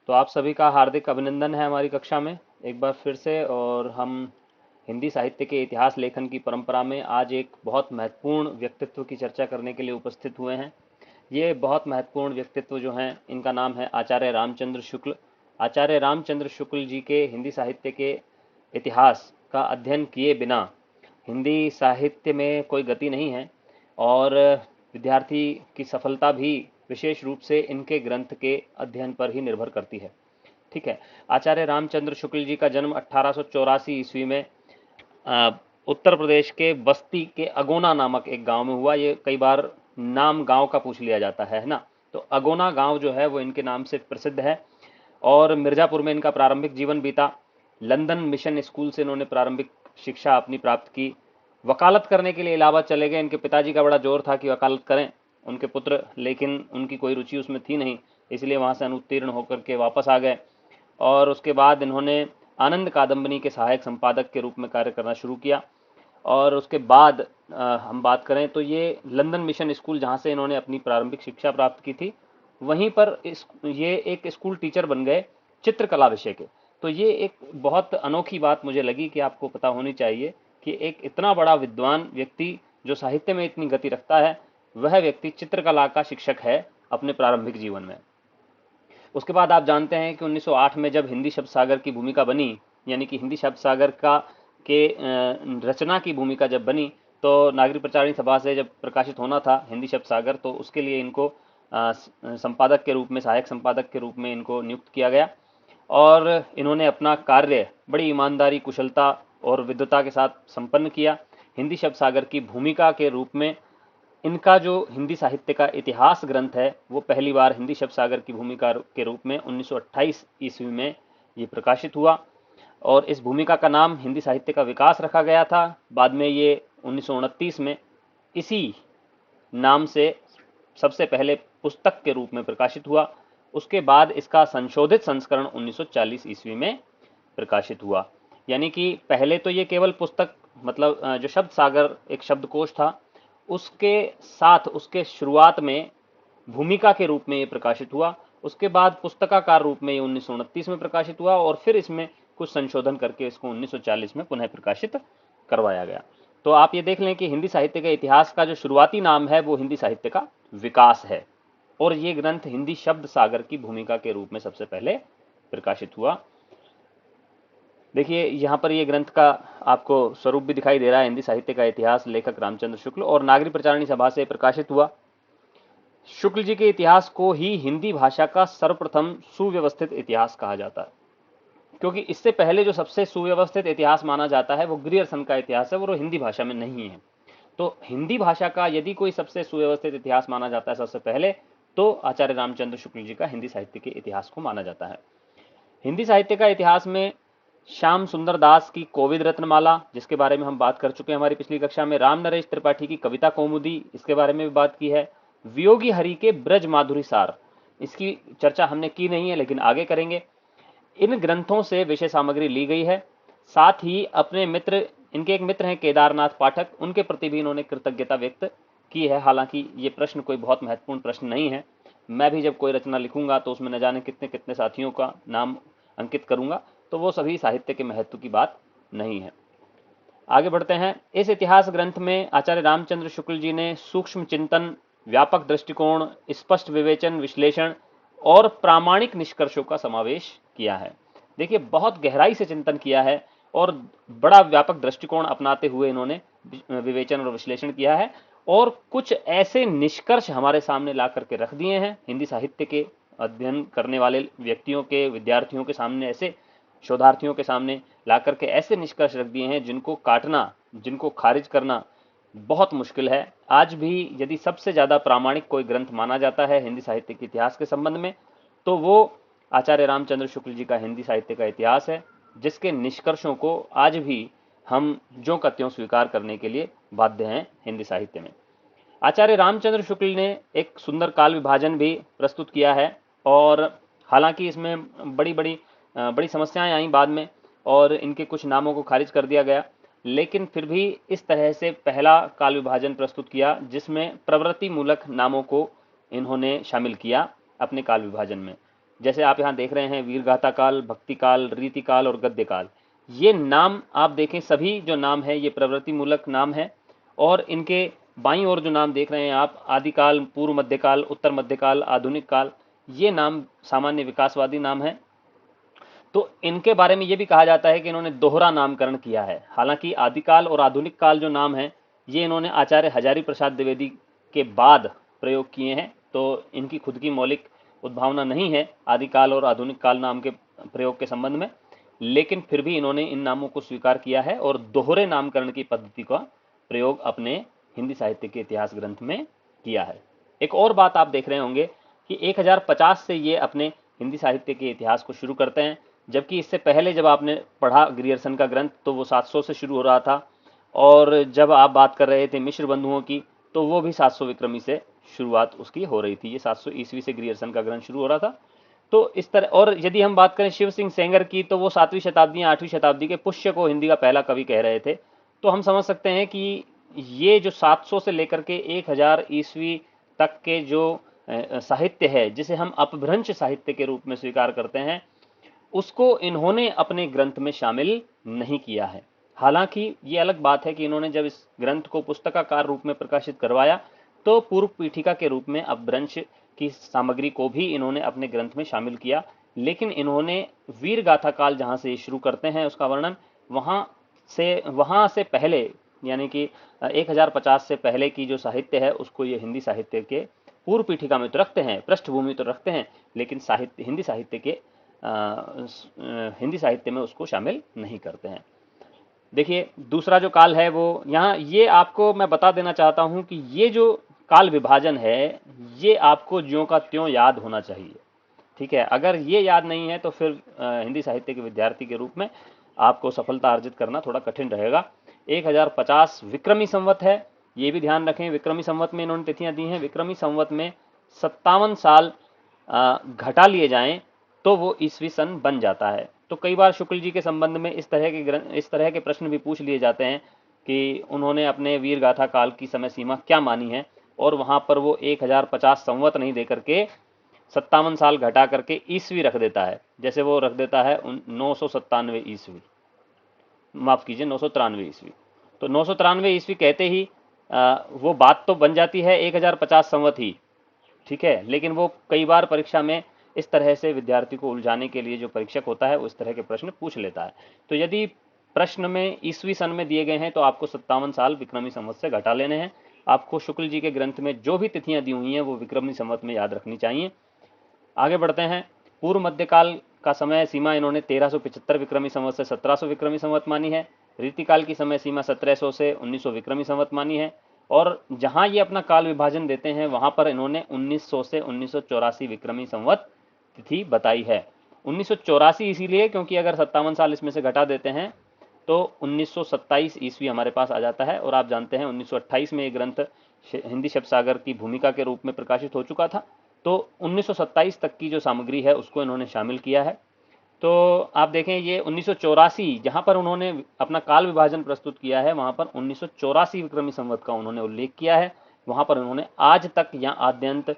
तो आप सभी का हार्दिक अभिनंदन है हमारी कक्षा में एक बार फिर से। और हम हिंदी साहित्य के इतिहास लेखन की परंपरा में आज एक बहुत महत्वपूर्ण व्यक्तित्व की चर्चा करने के लिए उपस्थित हुए हैं। ये बहुत महत्वपूर्ण व्यक्तित्व जो हैं इनका नाम है आचार्य रामचंद्र शुक्ल। आचार्य रामचंद्र शुक्ल जी के हिंदी साहित्य के इतिहास का अध्ययन किए बिना हिंदी साहित्य में कोई गति नहीं है। और विद्यार्थी की सफलता भी विशेष रूप से इनके ग्रंथ के अध्ययन पर ही निर्भर करती है। ठीक है। आचार्य रामचंद्र शुक्ल जी का जन्म 1884 ईस्वी में अ, उत्तर प्रदेश के बस्ती के अगोना नामक एक गांव में हुआ। ये कई बार नाम गांव का पूछ लिया जाता है ना। तो अगोना गांव जो है वो इनके नाम से प्रसिद्ध है। और मिर्जापुर में इनका प्रारंभिक जीवन बीता। लंदन मिशन स्कूल से इन्होंने प्रारंभिक शिक्षा अपनी प्राप्त की। वकालत करने के लिए इलाहाबाद चले गए। इनके पिताजी का बड़ा जोर था कि वकालत करें उनके पुत्र, लेकिन उनकी कोई रुचि उसमें थी नहीं, इसलिए वहां से अनुत्तीर्ण होकर के वापस आ गए। और उसके बाद इन्होंने आनंद कादम्बनी के सहायक संपादक के रूप में कार्य करना शुरू किया। और उसके बाद हम बात करें तो ये लंदन मिशन स्कूल जहाँ से इन्होंने अपनी प्रारंभिक शिक्षा प्राप्त की थी, वहीं पर ये एक स्कूल टीचर बन गए चित्रकला विषय के। तो ये एक बहुत अनोखी बात मुझे लगी कि आपको पता होनी चाहिए कि एक इतना बड़ा विद्वान व्यक्ति जो साहित्य में इतनी गति रखता है, वह व्यक्ति चित्रकला का शिक्षक है अपने प्रारंभिक जीवन में। उसके बाद आप जानते हैं कि 1908 में जब हिंदी शब्द सागर की भूमिका बनी, यानी कि हिंदी शब्द सागर का के रचना की भूमिका जब बनी, तो नागरिक प्रचारिणी सभा से जब प्रकाशित होना था हिंदी शब्द सागर, तो उसके लिए इनको संपादक के रूप में, सहायक संपादक के रूप में इनको नियुक्त किया गया। और इन्होंने अपना कार्य बड़ी ईमानदारी, कुशलता और विद्वता के साथ संपन्न किया। हिंदी शब्द सागर की भूमिका के रूप में इनका जो हिंदी साहित्य का इतिहास ग्रंथ है वो पहली बार हिंदी शब्द सागर की भूमिका के रूप में 1928 ईस्वी में ये प्रकाशित हुआ। और इस भूमिका का नाम हिंदी साहित्य का विकास रखा गया था। बाद में ये 1929 में इसी नाम से सबसे पहले पुस्तक के रूप में प्रकाशित हुआ। उसके बाद इसका संशोधित संस्करण 1940 ईस्वी में प्रकाशित हुआ। यानी कि पहले तो ये केवल पुस्तक, मतलब जो शब्द सागर एक शब्दकोश था, उसके साथ उसके शुरुआत में भूमिका के रूप में ये प्रकाशित हुआ। उसके बाद पुस्तकाकार रूप में ये 1929 में प्रकाशित हुआ और फिर इसमें कुछ संशोधन करके इसको 1940 में पुनः प्रकाशित करवाया गया। तो आप ये देख लें कि हिंदी साहित्य के इतिहास का जो शुरुआती नाम है वो हिंदी साहित्य का विकास है। और ये ग्रंथ हिंदी शब्द सागर की भूमिका के रूप में सबसे पहले प्रकाशित हुआ। देखिए यहाँ पर ये ग्रंथ का आपको स्वरूप भी दिखाई दे रहा है। हिंदी साहित्य का इतिहास, लेखक रामचंद्र शुक्ल, और नागरिक प्रचारिणी सभा से प्रकाशित हुआ। शुक्ल जी के इतिहास को ही हिंदी भाषा का सर्वप्रथम सुव्यवस्थित इतिहास कहा जाता है, क्योंकि इससे पहले जो सबसे सुव्यवस्थित इतिहास माना जाता है वो ग्रियर्सन का इतिहास है, वो हिंदी भाषा में नहीं है। तो हिंदी भाषा का यदि कोई सबसे सुव्यवस्थित इतिहास माना जाता है सबसे पहले, तो आचार्य रामचंद्र शुक्ल जी का हिंदी साहित्य के इतिहास को माना जाता है। हिंदी साहित्य का इतिहास में श्याम सुंदर दास की कोविद रत्नमाला, जिसके बारे में हम बात कर चुके हैं हमारी पिछली कक्षा में, राम नरेश त्रिपाठी की कविता कौमुदी, इसके बारे में भी बात की है, वियोगी हरि के ब्रज माधुरी सार, इसकी चर्चा हमने की नहीं है लेकिन आगे करेंगे। इन ग्रंथों से विषय सामग्री ली गई है। साथ ही अपने मित्र, इनके एक मित्र हैं केदारनाथ पाठक, उनके प्रति भी इन्होंने कृतज्ञता व्यक्त की है। हालांकि ये प्रश्न कोई बहुत महत्वपूर्ण प्रश्न नहीं है। मैं भी जब कोई रचना लिखूंगा तो उसमें न जाने कितने कितने साथियों का नाम अंकित करूंगा, तो वो सभी साहित्य के महत्व की बात नहीं है। आगे बढ़ते हैं। इस इतिहास ग्रंथ में आचार्य रामचंद्र शुक्ल जी ने सूक्ष्म चिंतन, व्यापक दृष्टिकोण, स्पष्ट विवेचन, विश्लेषण और प्रामाणिक निष्कर्षों का समावेश किया है। देखिए बहुत गहराई से चिंतन किया है और बड़ा व्यापक दृष्टिकोण अपनाते हुए इन्होंने विवेचन और विश्लेषण किया है। और कुछ ऐसे निष्कर्ष हमारे सामने ला करके रख दिए हैं हिंदी साहित्य के अध्ययन करने वाले व्यक्तियों के, विद्यार्थियों के सामने, ऐसे शोधार्थियों के सामने ला करके ऐसे निष्कर्ष रख दिए हैं जिनको काटना, जिनको खारिज करना बहुत मुश्किल है। आज भी यदि सबसे ज्यादा प्रामाणिक कोई ग्रंथ माना जाता है हिंदी साहित्य के इतिहास के संबंध में, तो वो आचार्य रामचंद्र शुक्ल जी का हिंदी साहित्य का इतिहास है, जिसके निष्कर्षों को आज भी हम ज्यों का त्यों स्वीकार करने के लिए बाध्य हैं हिंदी साहित्य में। आचार्य रामचंद्र शुक्ल ने एक सुंदर काल विभाजन भी प्रस्तुत किया है। और हालांकि इसमें बड़ी समस्याएं आई बाद में और इनके कुछ नामों को खारिज कर दिया गया, लेकिन फिर भी इस तरह से पहला काल विभाजन प्रस्तुत किया जिसमें प्रवृत्ति मूलक नामों को इन्होंने शामिल किया अपने काल विभाजन में। जैसे आप यहाँ देख रहे हैं वीरगाथा काल, भक्ति काल, रीति काल और गद्य काल। ये नाम आप देखें, सभी जो नाम है ये प्रवृत्ति मूलक नाम है। और इनके बाईं ओर जो नाम देख रहे हैं आप, आदिकाल, पूर्व मध्यकाल, उत्तर मध्यकाल, आधुनिक काल, ये नाम सामान्य विकासवादी नाम है। तो इनके बारे में ये भी कहा जाता है कि इन्होंने दोहरा नामकरण किया है। हालांकि आदिकाल और आधुनिक काल जो नाम है ये इन्होंने आचार्य हजारी प्रसाद द्विवेदी के बाद प्रयोग किए हैं, तो इनकी खुद की मौलिक उद्भावना नहीं है आदिकाल और आधुनिक काल नाम के प्रयोग के संबंध में, लेकिन फिर भी इन्होंने इन नामों को स्वीकार किया है और दोहरे नामकरण की पद्धति का प्रयोग अपने हिंदी साहित्य के इतिहास ग्रंथ में किया है। एक और बात आप देख रहे होंगे कि 1050 से ये अपने हिंदी साहित्य के इतिहास को शुरू करते हैं, जबकि इससे पहले जब आपने पढ़ा ग्रियर्सन का ग्रंथ तो वो 700 से शुरू हो रहा था, और जब आप बात कर रहे थे मिश्र बंधुओं की तो वो भी 700 विक्रमी से शुरुआत उसकी हो रही थी। ये 700 ईस्वी से ग्रियर्सन का ग्रंथ शुरू हो रहा था। तो इस तरह, और यदि हम बात करें शिव सिंह सेंगर की तो वो 7वीं शताब्दी या 8वीं शताब्दी के पुष्य को हिंदी का पहला कवि कह रहे थे। तो हम समझ सकते हैं कि ये जो 700 से लेकर के 1000 ईस्वी तक के जो साहित्य है जिसे हम अपभ्रंश साहित्य के रूप में स्वीकार करते हैं, उसको इन्होंने अपने ग्रंथ में शामिल नहीं किया है। हालांकि ये अलग बात है कि इन्होंने जब इस ग्रंथ को पुस्तकाकार रूप में प्रकाशित करवाया तो पूर्व पीठिका के रूप में अपभ्रंश की सामग्री को भी इन्होंने अपने ग्रंथ में शामिल किया, लेकिन इन्होंने वीर गाथा काल जहां से शुरू करते हैं उसका वर्णन, वहां से पहले यानी कि 1050 से पहले की जो साहित्य है उसको ये हिंदी साहित्य के पूर्व पीठिका में तो रखते हैं, पृष्ठभूमि तो रखते हैं, लेकिन हिंदी साहित्य में उसको शामिल नहीं करते हैं। देखिए दूसरा जो काल है वो यहाँ, ये आपको मैं बता देना चाहता हूं कि ये जो काल विभाजन है ये आपको ज्यों का त्यों याद होना चाहिए, ठीक है। अगर ये याद नहीं है तो फिर हिंदी साहित्य के विद्यार्थी के रूप में आपको सफलता अर्जित करना थोड़ा कठिन रहेगा। 1050 विक्रमी संवत है, ये भी ध्यान रखें। विक्रमी संवत में इन्होंने तिथियां दी हैं, विक्रमी संवत में 57 साल घटा लिए जाएं तो वो ईस्वी सन बन जाता है। तो कई बार शुक्ल जी के संबंध में इस तरह के प्रश्न भी पूछ लिए जाते हैं कि उन्होंने अपने वीर गाथा काल की समय सीमा क्या मानी है, और वहां पर वो 1050 संवत नहीं देकर के 57 साल घटा करके ईस्वी रख देता है। जैसे वो रख देता है 997 ईस्वी, माफ कीजिए 993 ईस्वी। तो 993 ईस्वी कहते ही वो बात तो बन जाती है 1050 संवत ही, ठीक है, लेकिन वो कई बार परीक्षा में इस तरह से विद्यार्थी को उलझाने के लिए जो परीक्षक होता है उस तरह के प्रश्न पूछ लेता है। तो यदि प्रश्न में ईस्वी सन में दिए गए हैं तो आपको 57 साल विक्रमी संवत से घटा लेने हैं। आपको शुक्ल जी के ग्रंथ में जो भी तिथियां दी हुई हैं वो विक्रमी संवत में याद रखनी चाहिए। आगे बढ़ते हैं। पूर्व मध्यकाल का समय सीमा इन्होंने 1375 विक्रमी संवत से 1700 विक्रमी संवत मानी है। रीतिकाल की समय सीमा 1700 से 1900 विक्रमी संवत मानी है, और जहां ये अपना काल विभाजन देते हैं वहां पर इन्होंने 1900 से 1984 विक्रमी संवत तिथि बताई है। 1984 इसीलिए क्योंकि अगर 57 साल इसमें से घटा देते हैं तो 1927 ईस्वी हमारे पास आ जाता है, और आप जानते हैं 1928 में ये ग्रंथ हिंदी शब्द सागर की भूमिका के रूप में प्रकाशित हो चुका था। तो 1927 तक की जो सामग्री है उसको इन्होंने शामिल किया है। तो आप देखें ये 1984 जहां पर उन्होंने अपना काल विभाजन प्रस्तुत किया है वहां पर 1984 विक्रमी संवत का उन्होंने उल्लेख किया है। वहां पर उन्होंने आज तक या आद्यंत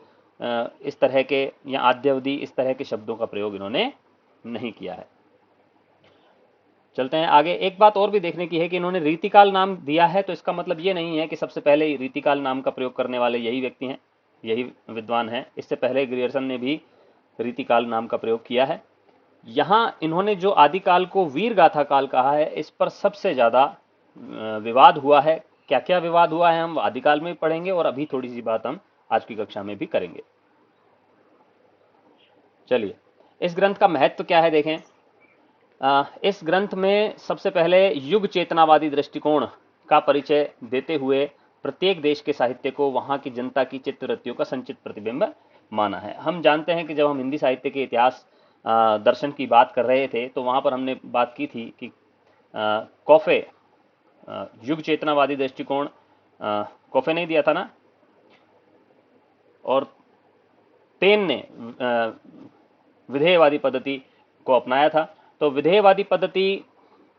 इस तरह के या आद्यावधि इस तरह के शब्दों का प्रयोग इन्होंने नहीं किया है। चलते हैं आगे। एक बात और भी देखने की है कि इन्होंने रीतिकाल नाम दिया है, तो इसका मतलब ये नहीं है कि सबसे पहले रीतिकाल नाम का प्रयोग करने वाले यही व्यक्ति हैं, यही विद्वान हैं। इससे पहले ग्रियर्सन ने भी रीतिकाल नाम का प्रयोग किया है। यहां इन्होंने जो आदिकाल को वीर गाथा काल कहा है इस पर सबसे ज्यादा विवाद हुआ है। क्या क्या विवाद हुआ है हम आदिकाल में पढ़ेंगे, और अभी थोड़ी सी बात हम आज की कक्षा में भी करेंगे। चलिए, इस ग्रंथ का महत्व क्या है देखें। इस ग्रंथ में सबसे पहले युग चेतनावादी दृष्टिकोण का परिचय देते हुए प्रत्येक देश के साहित्य को वहां की जनता की चित्तवृत्तियों का संचित प्रतिबिंब माना है। हम जानते हैं कि जब हम हिंदी साहित्य के इतिहास दर्शन की बात कर रहे थे तो वहां पर हमने बात की थी कि कॉफे युग चेतनावादी दृष्टिकोण, कॉफे नहीं दिया था ना, और पेन ने विधेयवादी पद्धति को अपनाया था। तो विधेयवादी पद्धति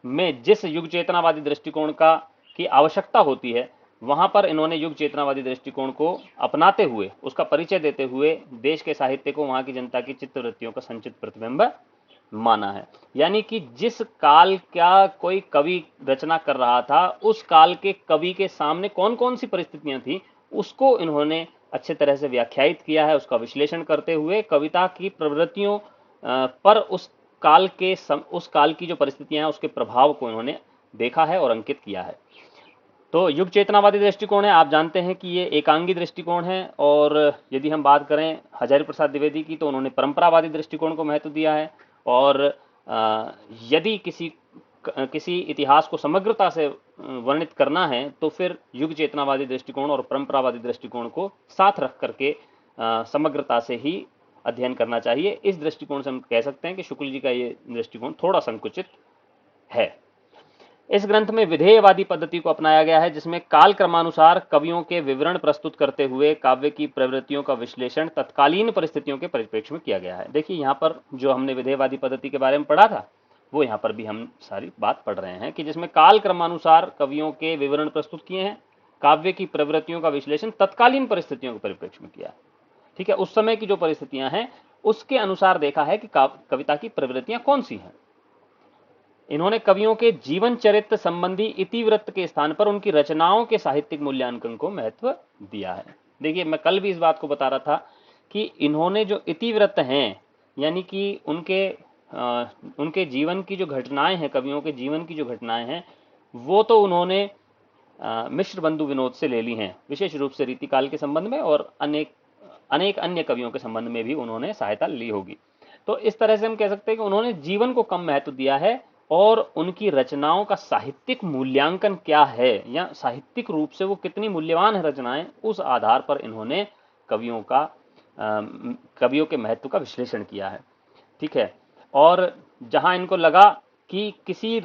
में जिस युग चेतनावादी दृष्टिकोण की आवश्यकता होती है वहां पर इन्होंने युग चेतनावादी दृष्टिकोण को अपनाते हुए, उसका परिचय देते हुए देश के साहित्य को वहां की जनता की चित्तवृत्तियों का संचित प्रतिबिंब माना है। यानी कि जिस काल का कोई कवि रचना कर रहा था, उस काल के कवि के सामने कौन कौन सी परिस्थितियां थी, उसको इन्होंने अच्छे तरह से व्याख्यायित किया है। उसका विश्लेषण करते हुए कविता की प्रवृत्तियों पर उस काल की जो परिस्थितियां हैं उसके प्रभाव को इन्होंने देखा है और अंकित किया है। तो युग चेतनावादी दृष्टिकोण है, आप जानते हैं कि ये एकांगी दृष्टिकोण है। और यदि हम बात करें हजारी प्रसाद द्विवेदी की, तो उन्होंने परंपरावादी दृष्टिकोण को महत्व दिया है। और यदि किसी इतिहास को समग्रता से वर्णित करना है तो फिर युग चेतनावादी दृष्टिकोण और परंपरावादी दृष्टिकोण को साथ रख करके समग्रता से ही अध्ययन करना चाहिए। इस दृष्टिकोण से हम कह सकते हैं कि शुक्ल जी का ये दृष्टिकोण थोड़ा संकुचित है। इस ग्रंथ में विधेयवादी पद्धति को अपनाया गया है, जिसमें काल क्रमानुसार कवियों के विवरण प्रस्तुत करते हुए काव्य की प्रवृत्तियों का विश्लेषण तत्कालीन परिस्थितियों के परिप्रेक्ष्य में किया गया है। देखिए, यहाँ पर जो हमने विधेयवादी पद्धति के बारे में पढ़ा था, वो यहाँ पर भी हम सारी बात पढ़ रहे हैं कि जिसमें काल क्रमानुसार कवियों के विवरण प्रस्तुत किए हैं, काव्य की प्रवृत्तियों का विश्लेषण तत्कालीन परिस्थितियों के परिप्रेक्ष्य में किया। ठीक है, उस समय की जो परिस्थितियां हैं उसके अनुसार देखा है कि कविता की प्रवृत्तियां कौन सी हैं। इन्होंने कवियों के जीवन चरित्र संबंधी इतिवृत्त के स्थान पर उनकी रचनाओं के साहित्यिक मूल्यांकन को महत्व दिया है। देखिए, मैं कल भी इस बात को बता रहा था कि इन्होंने जो इतिवृत्त हैं, यानी कि उनके जीवन की जो घटनाएं हैं, कवियों के जीवन की जो घटनाएं हैं, वो तो उन्होंने मिश्र बंधु विनोद से ले ली हैं, विशेष रूप से रीतिकाल के संबंध में, और अनेक अन्य कवियों के संबंध में भी उन्होंने सहायता ली होगी। तो इस तरह से हम कह सकते हैं कि उन्होंने जीवन को कम महत्व दिया है और उनकी रचनाओं का साहित्यिक मूल्यांकन क्या है या साहित्यिक रूप से वो कितनी मूल्यवान है रचनाएं, उस आधार पर इन्होंने कवियों के महत्व का विश्लेषण किया है। ठीक है, और जहां इनको लगा कि किसी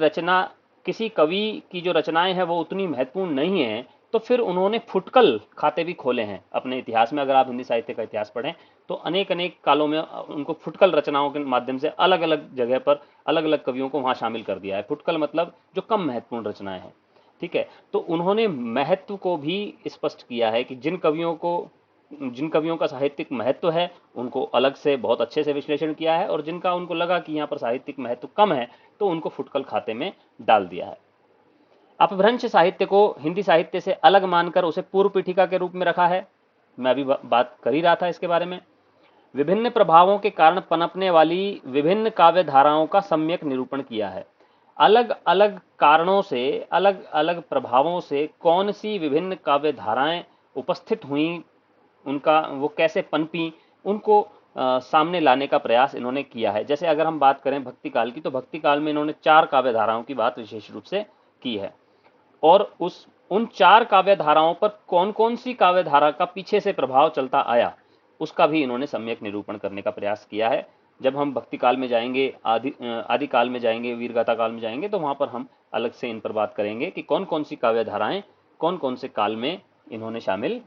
कवि की जो रचनाएं हैं वो उतनी महत्वपूर्ण नहीं है, तो फिर उन्होंने फुटकल खाते भी खोले हैं अपने इतिहास में। अगर आप हिंदी साहित्य का इतिहास पढ़ें तो अनेक कालों में उनको फुटकल रचनाओं के माध्यम से अलग अलग जगह पर अलग अलग कवियों को वहां शामिल कर दिया है। फुटकल मतलब जो कम महत्वपूर्ण रचनाएं हैं। ठीक है, तो उन्होंने महत्व को भी स्पष्ट किया है कि जिन कवियों का साहित्यिक महत्व है उनको अलग से बहुत अच्छे से विश्लेषण किया है, और जिनका उनको लगा कि यहाँ पर साहित्यिक महत्व कम है तो उनको फुटकल खाते में डाल दिया है। अपभ्रंश साहित्य को हिंदी साहित्य से अलग मानकर उसे पूर्व पीठिका के रूप में रखा है। मैं अभी बात कर ही रहा था इसके बारे में। विभिन्न प्रभावों के कारण पनपने वाली विभिन्न काव्य धाराओं का सम्यक निरूपण किया है। अलग अलग कारणों से, अलग अलग प्रभावों से कौन सी विभिन्न काव्य धाराएं उपस्थित हुई, उनका वो कैसे पनपी, उनको सामने लाने का प्रयास इन्होंने किया है। जैसे अगर हम बात करें भक्ति काल की, तो भक्ति काल में इन्होंने 4 काव्य धाराओं की बात विशेष रूप से की है, और उन 4 काव्य धाराओं पर कौन कौन सी काव्य धारा का पीछे से प्रभाव चलता आया, उसका भी इन्होंने सम्यक निरूपण करने का प्रयास किया है। जब हम भक्ति काल में जाएंगे, आदि काल में जाएंगे, वीरगाथा काल में जाएंगे, तो वहां पर हम अलग से इन पर बात करेंगे कि कौन कौन सी काव्य धाराएं कौन कौन से काल में इन्होंने शामिल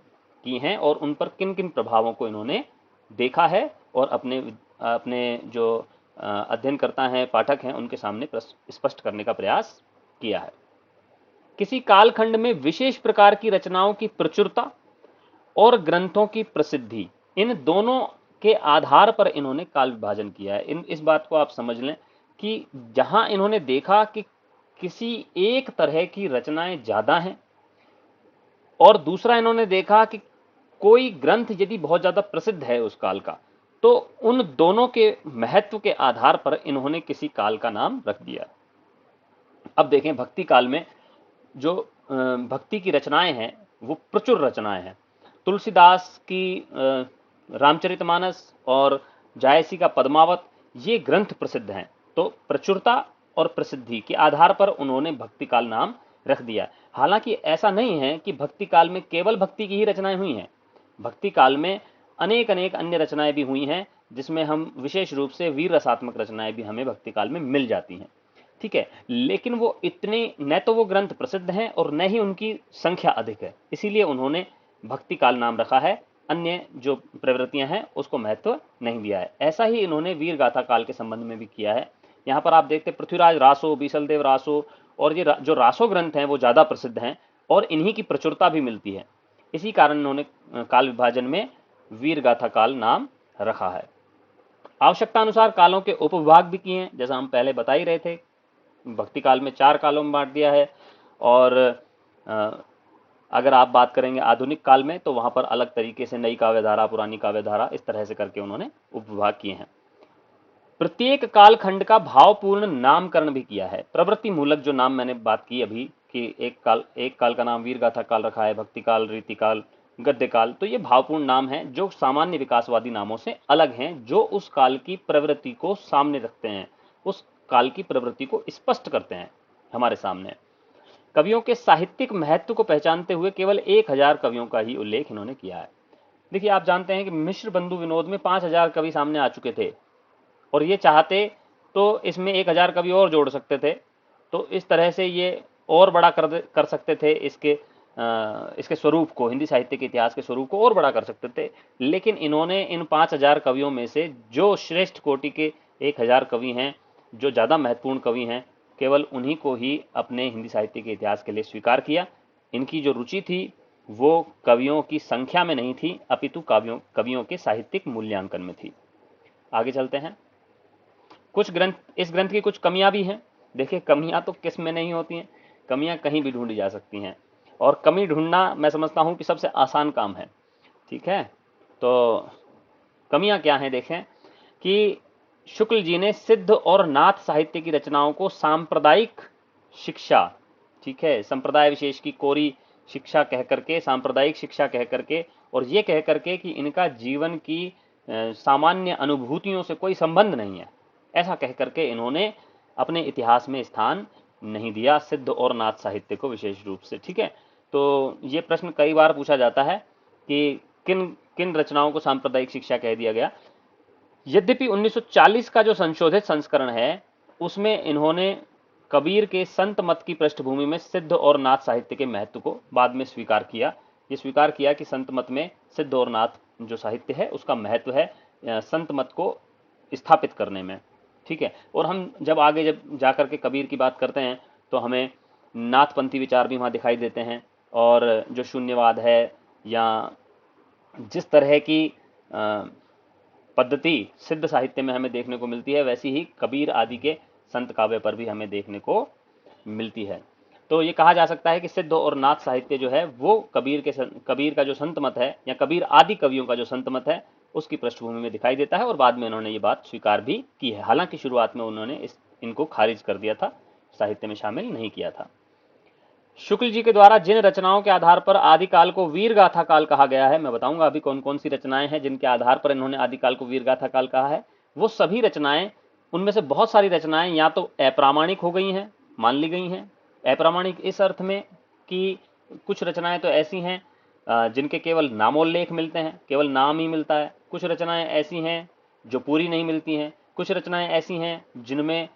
की हैं और उन पर किन किन प्रभावों को इन्होंने देखा है और अपने जो अध्ययन करता है, पाठक हैं, उनके सामने स्पष्ट करने का प्रयास किया है। किसी कालखंड में विशेष प्रकार की रचनाओं की प्रचुरता और ग्रंथों की प्रसिद्धि, इन दोनों के आधार पर इन्होंने काल विभाजन किया है। इस बात को आप समझ लें कि जहां इन्होंने देखा कि किसी एक तरह की रचनाएं ज्यादा हैं, और दूसरा इन्होंने देखा कि कोई ग्रंथ यदि बहुत ज्यादा प्रसिद्ध है उस काल का, तो उन दोनों के महत्व के आधार पर इन्होंने किसी काल का नाम रख दिया। अब देखें, भक्ति काल में जो भक्ति की रचनाएं हैं वो प्रचुर रचनाएं हैं। तुलसीदास की रामचरितमानस और जायसी का पद्मावत, ये ग्रंथ प्रसिद्ध हैं। तो प्रचुरता और प्रसिद्धि के आधार पर उन्होंने भक्ति काल नाम रख दिया। हालांकि ऐसा नहीं है कि भक्ति काल में केवल भक्ति की ही रचनाएं हुई हैं। भक्ति काल में अनेक अन्य रचनाएं भी हुई हैं, जिसमें हम विशेष रूप से वीर रसात्मक रचनाएं भी हमें भक्ति काल में मिल जाती हैं। ठीक है, लेकिन वो इतने न तो वो ग्रंथ प्रसिद्ध हैं और न ही उनकी संख्या अधिक है, इसीलिए उन्होंने भक्ति काल नाम रखा है। अन्य जो प्रवृत्तियां हैं उसको महत्व नहीं दिया है। ऐसा ही इन्होंने वीर गाथा काल के संबंध में भी किया है। यहाँ पर आप देखते पृथ्वीराज रासो, बीसलदेव रासो, और ये जो रासो ग्रंथ हैं वो ज्यादा प्रसिद्ध हैं। और इन्हीं की प्रचुरता भी मिलती है। इसी कारण इन्होंने काल विभाजन में वीर गाथा काल नाम रखा है। आवश्यकता अनुसार कालों के उपविभाग भी किए हैं, जैसा हम पहले बता ही रहे थे। भक्ति काल में 4 कालों में बांट दिया है, और अगर आप बात करेंगे आधुनिक काल में तो वहां पर अलग तरीके से नई काव्यधारा, पुरानी काव्यधारा, इस तरह से करके उन्होंने उपविभाग किए हैं। प्रत्येक कालखंड का भावपूर्ण नामकरण भी किया है। प्रवृत्ति मूलक जो नाम मैंने बात की अभी कि एक काल का नाम वीर गाथा काल रखा है, भक्ति काल, रीति काल, गद्य काल, तो ये भावपूर्ण नाम है जो सामान्य विकासवादी नामों से अलग हैं, जो उस काल की प्रवृत्ति को सामने रखते हैं, उस काल की प्रवृत्ति को स्पष्ट करते हैं हमारे सामने। कवियों के साहित्यिक महत्व को पहचानते हुए केवल 1000 कवियों का ही उल्लेख इन्होंने किया है। देखिए, आप जानते हैं कि मिश्र बंधु विनोद में 5000 कवि सामने आ चुके थे, और ये चाहते तो इसमें 1000 कवि और जोड़ सकते थे, तो इस तरह से ये और बड़ा कर सकते थे, इसके स्वरूप को, हिंदी साहित्य के इतिहास के स्वरूप को और बड़ा कर सकते थे। लेकिन इन्होंने इन 5000 कवियों में से जो श्रेष्ठ कोटि के 1000 कवि हैं, जो ज़्यादा महत्वपूर्ण कवि हैं, केवल उन्हीं को ही अपने हिंदी साहित्य के इतिहास के लिए स्वीकार किया। इनकी जो रुचि थी वो कवियों की संख्या में नहीं थी, अपितु कवियों के साहित्यिक मूल्यांकन में थी। आगे चलते हैं। इस ग्रंथ की कुछ कमियां भी हैं। देखिए, कमियां तो किस में नहीं होती हैं, कमियां कहीं भी ढूंढी जा सकती हैं, और कमी ढूंढना मैं समझता हूं कि सबसे आसान काम है। ठीक है, तो कमियां क्या हैं देखें कि शुक्ल जी ने सिद्ध और नाथ साहित्य की रचनाओं को सांप्रदायिक शिक्षा, ठीक है, संप्रदाय विशेष की कोरी शिक्षा कह करके, सांप्रदायिक शिक्षा कह करके, और ये कह करके कि इनका जीवन की सामान्य अनुभूतियों से कोई संबंध नहीं है, ऐसा कह करके इन्होंने अपने इतिहास में स्थान नहीं दिया सिद्ध और नाथ साहित्य को विशेष रूप से। ठीक है, तो ये प्रश्न कई बार पूछा जाता है कि किन किन रचनाओं को सांप्रदायिक शिक्षा कह दिया गया। यद्यपि 1940 का जो संशोधित संस्करण है उसमें इन्होंने कबीर के संत मत की पृष्ठभूमि में सिद्ध और नाथ साहित्य के महत्व को बाद में स्वीकार किया। ये स्वीकार किया कि संत मत में सिद्ध और नाथ जो साहित्य है उसका महत्व है संत मत को स्थापित करने में। ठीक है, और हम जब आगे जाकर के कबीर की बात करते हैं तो हमें नाथपंथी विचार भी वहाँ दिखाई देते हैं, और जो शून्यवाद है या जिस तरह की पद्धति सिद्ध साहित्य में हमें देखने को मिलती है, वैसी ही कबीर आदि के संत काव्य पर भी हमें देखने को मिलती है। तो ये कहा जा सकता है कि सिद्ध और नाथ साहित्य जो है वो कबीर का जो संत मत है या कबीर आदि कवियों का जो संत मत है उसकी पृष्ठभूमि में दिखाई देता है, और बाद में उन्होंने ये बात स्वीकार भी की है। हालांकि शुरुआत में उन्होंने इनको खारिज कर दिया था, साहित्य में शामिल नहीं किया था। शुक्ल जी के द्वारा जिन रचनाओं के आधार पर आदिकाल को वीर गाथा काल कहा गया है, मैं बताऊंगा अभी कौन कौन सी रचनाएं हैं जिनके आधार पर इन्होंने आदिकाल को वीर गाथा काल कहा है। वो सभी रचनाएं, उनमें से बहुत सारी रचनाएं या तो अप्रामाणिक हो गई हैं, मान ली गई हैं। अप्रामाणिक इस अर्थ में कि कुछ रचनाएं तो ऐसी हैं जिनके केवल नामोल्लेख मिलते हैं, केवल नाम ही मिलता है। कुछ रचनाएं ऐसी हैं जो पूरी नहीं मिलती हैं। कुछ रचनाएं ऐसी हैं जिनमें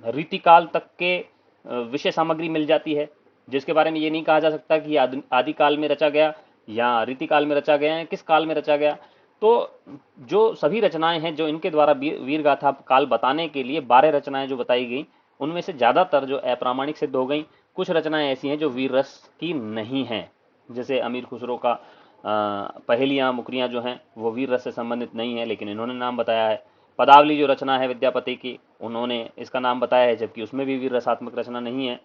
रीतिकाल तक के विषय सामग्री मिल जाती है, जिसके बारे में ये नहीं कहा जा सकता कि आदिकाल में रचा गया या रीतिकाल में रचा गया है, किस काल में रचा गया। तो जो सभी रचनाएं हैं जो इनके द्वारा वीर गाथा काल बताने के लिए 12 रचनाएं जो बताई गई, उनमें से ज़्यादातर जो अप्रामाणिक सिद्ध हो गई। कुछ रचनाएं ऐसी हैं जो वीर रस की नहीं हैं, जैसे अमीर खुसरो का पहेलियाँ मुकरियाँ जो हैं वो वीर रस से संबंधित नहीं है, लेकिन इन्होंने नाम बताया है। पदावली जो रचना है विद्यापति की, उन्होंने इसका नाम बताया है, जबकि उसमें भी वीर रसात्मक रचना नहीं है।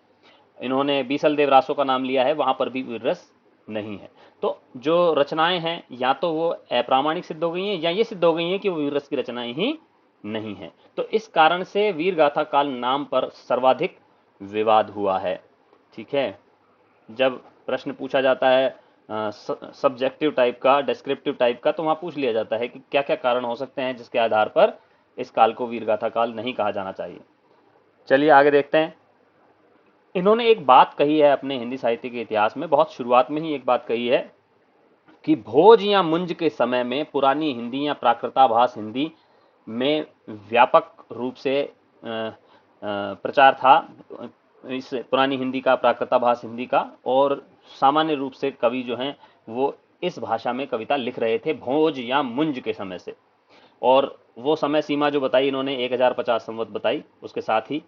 इन्होंने बीसल देव रासो का नाम लिया है, वहां पर भी वीर रस नहीं है। तो जो रचनाएं हैं या तो वो अप्रामाणिक सिद्ध हो गई हैं या ये सिद्ध हो गई हैं कि वो वीर रस की रचनाएं ही नहीं है। तो इस कारण से वीर गाथा काल नाम पर सर्वाधिक विवाद हुआ है। ठीक है, जब प्रश्न पूछा जाता है सब्जेक्टिव टाइप का, डिस्क्रिप्टिव टाइप का, तो वहां पूछ लिया जाता है कि क्या क्या कारण हो सकते हैं जिसके आधार पर इस काल को वीर गाथा काल नहीं कहा जाना चाहिए। चलिए आगे देखते हैं। इन्होंने एक बात कही है अपने हिंदी साहित्य के इतिहास में, बहुत शुरुआत में ही एक बात कही है कि भोज या मुंज के समय में पुरानी हिंदी या प्राकृताभास हिंदी में व्यापक रूप से प्रचार था, इस पुरानी हिंदी का, प्राकृताभास हिंदी का, और सामान्य रूप से कवि जो हैं वो इस भाषा में कविता लिख रहे थे भोज या मुंज के समय से। और वो समय सीमा जो बताई इन्होंने 1050 संवत बताई उसके साथ ही।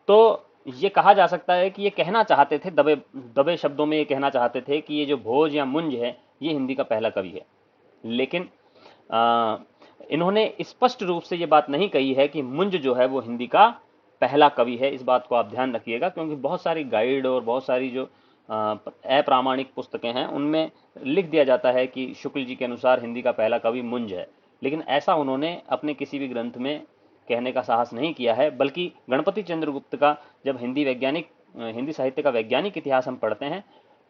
तो ये कहा जा सकता है कि ये कहना चाहते थे, दबे दबे शब्दों में ये कहना चाहते थे कि ये जो भोज या मुंज है ये हिंदी का पहला कवि है। लेकिन आ, इन्होंने स्पष्ट रूप से ये बात नहीं कही है कि मुंज जो है वो हिंदी का पहला कवि है। इस बात को आप ध्यान रखिएगा, क्योंकि बहुत सारी गाइड और बहुत सारी जो अप्रामाणिक पुस्तकें हैं उनमें लिख दिया जाता है कि शुक्ल जी के अनुसार हिंदी का पहला कवि मुंज है। लेकिन ऐसा उन्होंने अपने किसी भी ग्रंथ में कहने का साहस नहीं किया है, बल्कि गणपति चंद्रगुप्त का जब हिंदी साहित्य का वैज्ञानिक इतिहास हम पढ़ते हैं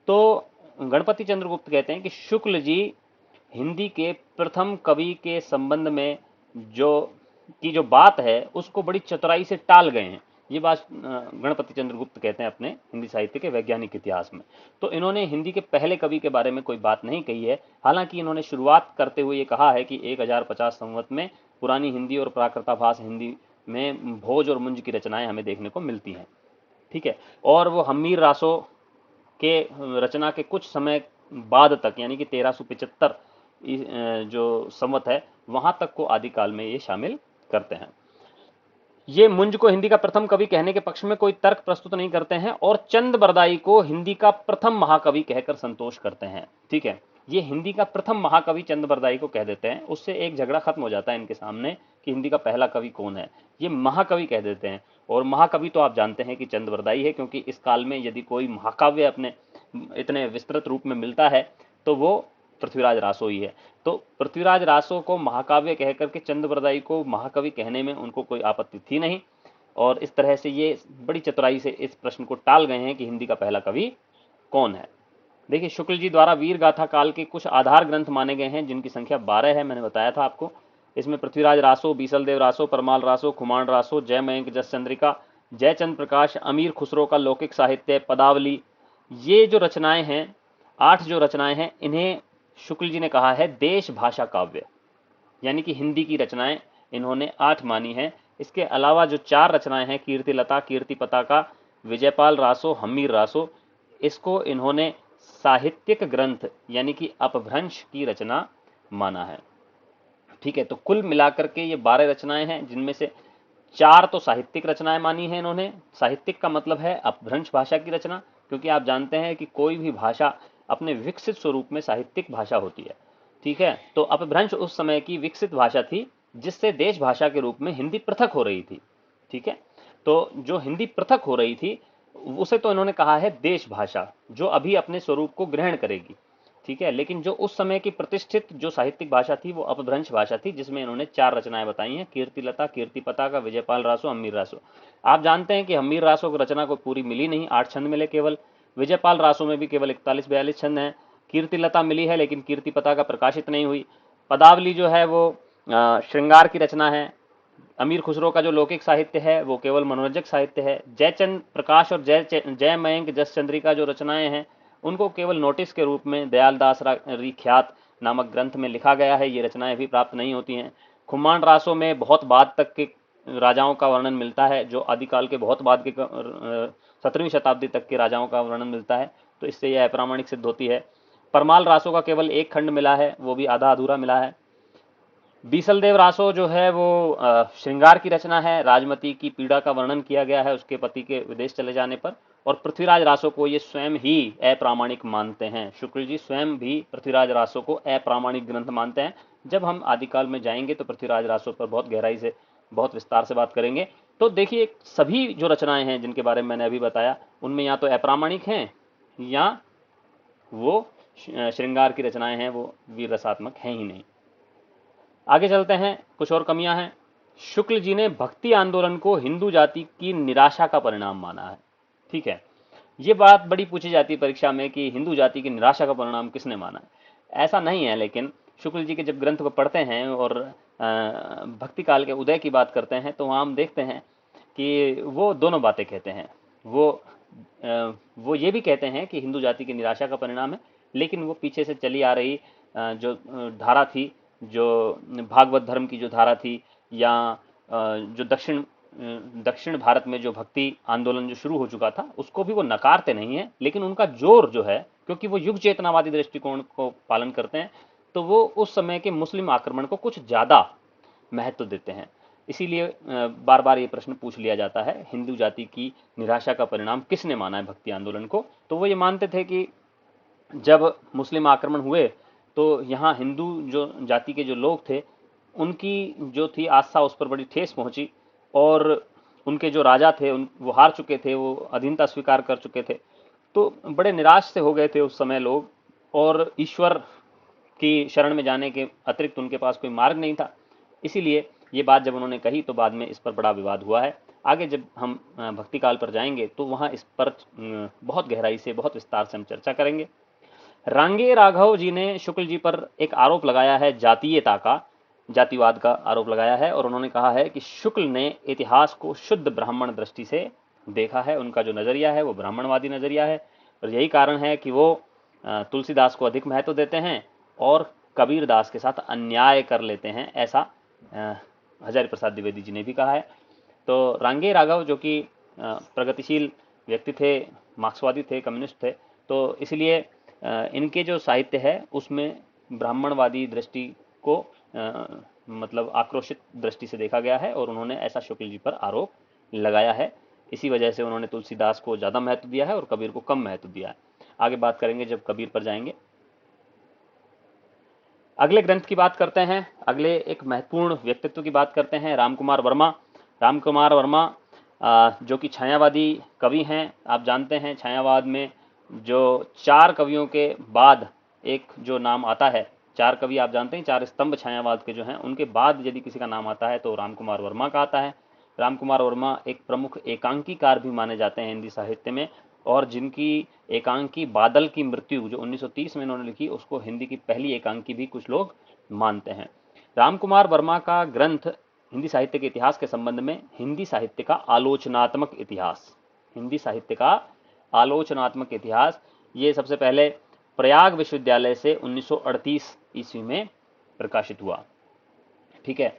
तो गणपति चंद्रगुप्त कहते हैं कि शुक्ल जी हिंदी के प्रथम कवि के संबंध में जो बात है उसको बड़ी चतुराई से टाल गए हैं। ये बात गणपति चंद्रगुप्त कहते हैं अपने हिंदी साहित्य के वैज्ञानिक इतिहास में। तो इन्होंने हिंदी के पहले कवि के बारे में कोई बात नहीं कही है। हालांकि इन्होंने शुरुआत करते हुए ये कहा है कि 1050 संवत में पुरानी हिंदी और प्राकृताभास हिंदी में भोज और मुंज की रचनाएं हमें देखने को मिलती हैं। ठीक है, और वो हम्मीर रासो के रचना के कुछ समय बाद तक, यानी कि 1375 जो संवत है वहां तक को आदिकाल में ये शामिल करते हैं। ये मुंज को हिंदी का प्रथम कवि कहने के पक्ष में कोई तर्क प्रस्तुत नहीं करते हैं और चंद बरदाई को हिंदी का प्रथम महाकवि कहकर संतोष करते हैं। ठीक है, ये हिंदी का प्रथम महाकवि चंद बरदाई को कह देते हैं, उससे एक झगड़ा खत्म हो जाता है इनके सामने कि हिंदी का पहला कवि कौन है। ये महाकवि कह देते हैं, और महाकवि तो आप जानते हैं कि चंद बरदाई है, क्योंकि इस काल में यदि कोई महाकाव्य अपने इतने विस्तृत रूप में मिलता है तो वो पृथ्वीराज रासो ही है। तो पृथ्वीराज रासो को महाकाव्य कहकर के चंद बरदाई को महाकवि कहने में उनको कोई आपत्ति थी नहीं, और इस तरह से ये बड़ी चतुराई से इस प्रश्न को टाल गए हैं कि हिंदी का पहला कवि कौन है। देखिए, शुक्ल जी द्वारा वीर गाथा काल के कुछ आधार ग्रंथ माने गए हैं जिनकी संख्या 12 है, मैंने बताया था आपको। इसमें पृथ्वीराज रासो, बीसलदेव रासो, परमाल रासो, खुमान रासो, जय मयंक जस चंद्रिका, जयचंद प्रकाश, अमीर खुसरो का लौकिक साहित्य, पदावली, ये जो रचनाएं हैं, 8 जो रचनाएं हैं, इन्हें शुक्ल जी ने कहा है देश भाषा काव्य, यानी कि हिंदी की रचनाएं इन्होंने 8 मानी हैं। इसके अलावा जो 4 रचनाएं हैं, कीर्तिलता, कीर्ति पताका, विजयपाल रासो, हम्मीर रासो, इसको इन्होंने साहित्यिक ग्रंथ यानी कि अपभ्रंश की रचना माना है। ठीक है, तो कुल मिलाकर के ये 12 रचनाएं हैं, जिनमें से 4 तो साहित्यिक रचनाएं मानी है इन्होंने। साहित्यिक का मतलब है अपभ्रंश भाषा की रचना, क्योंकि आप जानते हैं कि कोई भी भाषा अपने विकसित स्वरूप में साहित्यिक भाषा होती है। ठीक है, तो अपभ्रंश उस समय की विकसित भाषा थी जिससे देश भाषा के रूप में हिंदी पृथक हो रही थी। ठीक है, तो जो हिंदी पृथक हो रही थी उसे तो इन्होंने कहा है देश भाषा, जो अभी अपने स्वरूप को ग्रहण करेगी। ठीक है, लेकिन जो उस समय की प्रतिष्ठित जो साहित्यिक भाषा थी वो अपभ्रंश भाषा थी, जिसमें इन्होंने 4 रचनाएं बताई हैं, कीर्तिलता, कीर्ति पताका, विजयपाल रासो, हम्मीर रासो। आप जानते हैं कि हम्मीर रासो की रचना को पूरी मिली नहीं, 8 छंद मिले केवल। विजयपाल रासो में भी केवल 41-42 छंद हैं। कीर्तिलता मिली है लेकिन कीर्ति पताका प्रकाशित नहीं हुई। पदावली जो है वो श्रृंगार की रचना है। अमीर खुसरो का जो लौकिक साहित्य है वो केवल मनोरंजक साहित्य है। जयचंद प्रकाश और जय मयंक जस चंद्रिका जो रचनाएं हैं उनको केवल नोटिस के रूप में दयाल दास ख्यात नामक ग्रंथ में लिखा गया है, ये रचनाएं भी प्राप्त नहीं होती हैं। खुमान रासो में बहुत बाद तक के राजाओं का वर्णन मिलता है, जो आदिकाल के बहुत बाद के 17वीं शताब्दी तक के राजाओं का वर्णन मिलता है, तो इससे यह अप्रामाणिक सिद्ध होती है। परमाल रासो का केवल एक खंड मिला है, वो भी आधा अधूरा मिला है। बीसलदेव रासो जो है वो श्रृंगार की रचना है, राजमती की पीड़ा का वर्णन किया गया है उसके पति के विदेश चले जाने पर। और पृथ्वीराज रासो को ये स्वयं ही अप्रामाणिक मानते हैं, शुक्ल जी स्वयं भी पृथ्वीराज रासो को अप्रामाणिक ग्रंथ मानते हैं। जब हम आदिकाल में जाएंगे तो पृथ्वीराज रासो पर बहुत गहराई से, बहुत विस्तार से बात करेंगे। तो देखिए, सभी जो रचनाएं हैं जिनके बारे में मैंने अभी बताया उनमें या तो अप्रामाणिक हैं या वो श्रृंगार की रचनाएं हैं, वो वीर रसात्मक हैं ही नहीं। आगे चलते हैं, कुछ और कमियां हैं। शुक्ल जी ने भक्ति आंदोलन को हिंदू जाति की निराशा का परिणाम माना है। ठीक है, ये बात बड़ी पूछी जाती है परीक्षा में कि हिंदू जाति की निराशा का परिणाम किसने माना है। ऐसा नहीं है, लेकिन शुक्ल जी के जब ग्रंथ को पढ़ते हैं और भक्ति काल के उदय की बात करते हैं तो वहाँ हम देखते हैं कि वो दोनों बातें कहते हैं। वो ये भी कहते हैं कि हिंदू जाति की निराशा का परिणाम है, लेकिन वो पीछे से चली आ रही जो धारा थी, जो भागवत धर्म की जो धारा थी, या जो दक्षिण भारत में जो भक्ति आंदोलन जो शुरू हो चुका था उसको भी वो नकारते नहीं है, लेकिन उनका जोर जो है, क्योंकि वो युग चेतनावादी दृष्टिकोण को पालन करते हैं, तो वो उस समय के मुस्लिम आक्रमण को कुछ ज्यादा महत्व देते हैं। इसीलिए बार बार ये प्रश्न पूछ लिया जाता है, हिंदू जाति की निराशा का परिणाम किसने माना है भक्ति आंदोलन को। तो वो ये मानते थे कि जब मुस्लिम आक्रमण हुए तो यहाँ हिंदू जो जाति के जो लोग थे उनकी जो थी आस्था उस पर बड़ी ठेस पहुंची, और उनके जो राजा थे वो हार चुके थे, वो अधीनता स्वीकार कर चुके थे, तो बड़े निराश से हो गए थे उस समय लोग, और ईश्वर की शरण में जाने के अतिरिक्त उनके पास कोई मार्ग नहीं था। इसीलिए ये बात जब उन्होंने कही तो बाद में इस पर बड़ा विवाद हुआ है। आगे जब हम भक्ति काल पर जाएंगे तो वहाँ इस पर बहुत गहराई से बहुत विस्तार से हम चर्चा करेंगे। रांगे राघव जी ने शुक्ल जी पर एक आरोप लगाया है, जातीयता का, जातिवाद का आरोप लगाया है, और उन्होंने कहा है कि शुक्ल ने इतिहास को शुद्ध ब्राह्मण दृष्टि से देखा है। उनका जो नजरिया है वो ब्राह्मणवादी नजरिया है, और यही कारण है कि वो तुलसीदास को अधिक महत्व देते हैं और कबीरदास के साथ अन्याय कर लेते हैं, ऐसा हजारी प्रसाद द्विवेदी जी ने भी कहा है। तो रांगे राघव जो कि प्रगतिशील व्यक्ति थे, मार्क्सवादी थे, कम्युनिस्ट थे, तो इसलिए इनके जो साहित्य है उसमें ब्राह्मणवादी दृष्टि को मतलब आक्रोशित दृष्टि से देखा गया है, और उन्होंने ऐसा शुक्ल जी पर आरोप लगाया है। इसी वजह से उन्होंने तुलसीदास को ज़्यादा महत्व दिया है और कबीर को कम महत्व दिया है। आगे बात करेंगे जब कबीर पर जाएंगे। अगले ग्रंथ की बात करते हैं, अगले एक महत्वपूर्ण व्यक्तित्व की बात करते हैं, रामकुमार वर्मा। रामकुमार वर्मा जो कि छायावादी कवि हैं। आप जानते हैं छायावाद में जो 4 कवियों के बाद एक जो नाम आता है, 4 कवि आप जानते हैं, 4 स्तंभ छायावाद के जो हैं, उनके बाद यदि किसी का नाम आता है तो रामकुमार वर्मा का आता है। रामकुमार वर्मा एक प्रमुख एकांकीकार भी माने जाते हैं हिंदी साहित्य में, और जिनकी एकांकी बादल की मृत्यु जो 1930 में इन्होंने लिखी, उसको हिंदी की पहली एकांकी भी कुछ लोग मानते हैं। रामकुमार वर्मा का ग्रंथ हिंदी साहित्य के इतिहास के संबंध में हिंदी साहित्य का आलोचनात्मक इतिहास, हिंदी साहित्य का आलोचनात्मक इतिहास, ये सबसे पहले प्रयाग विश्वविद्यालय से 1938 ईस्वी में प्रकाशित हुआ। ठीक है,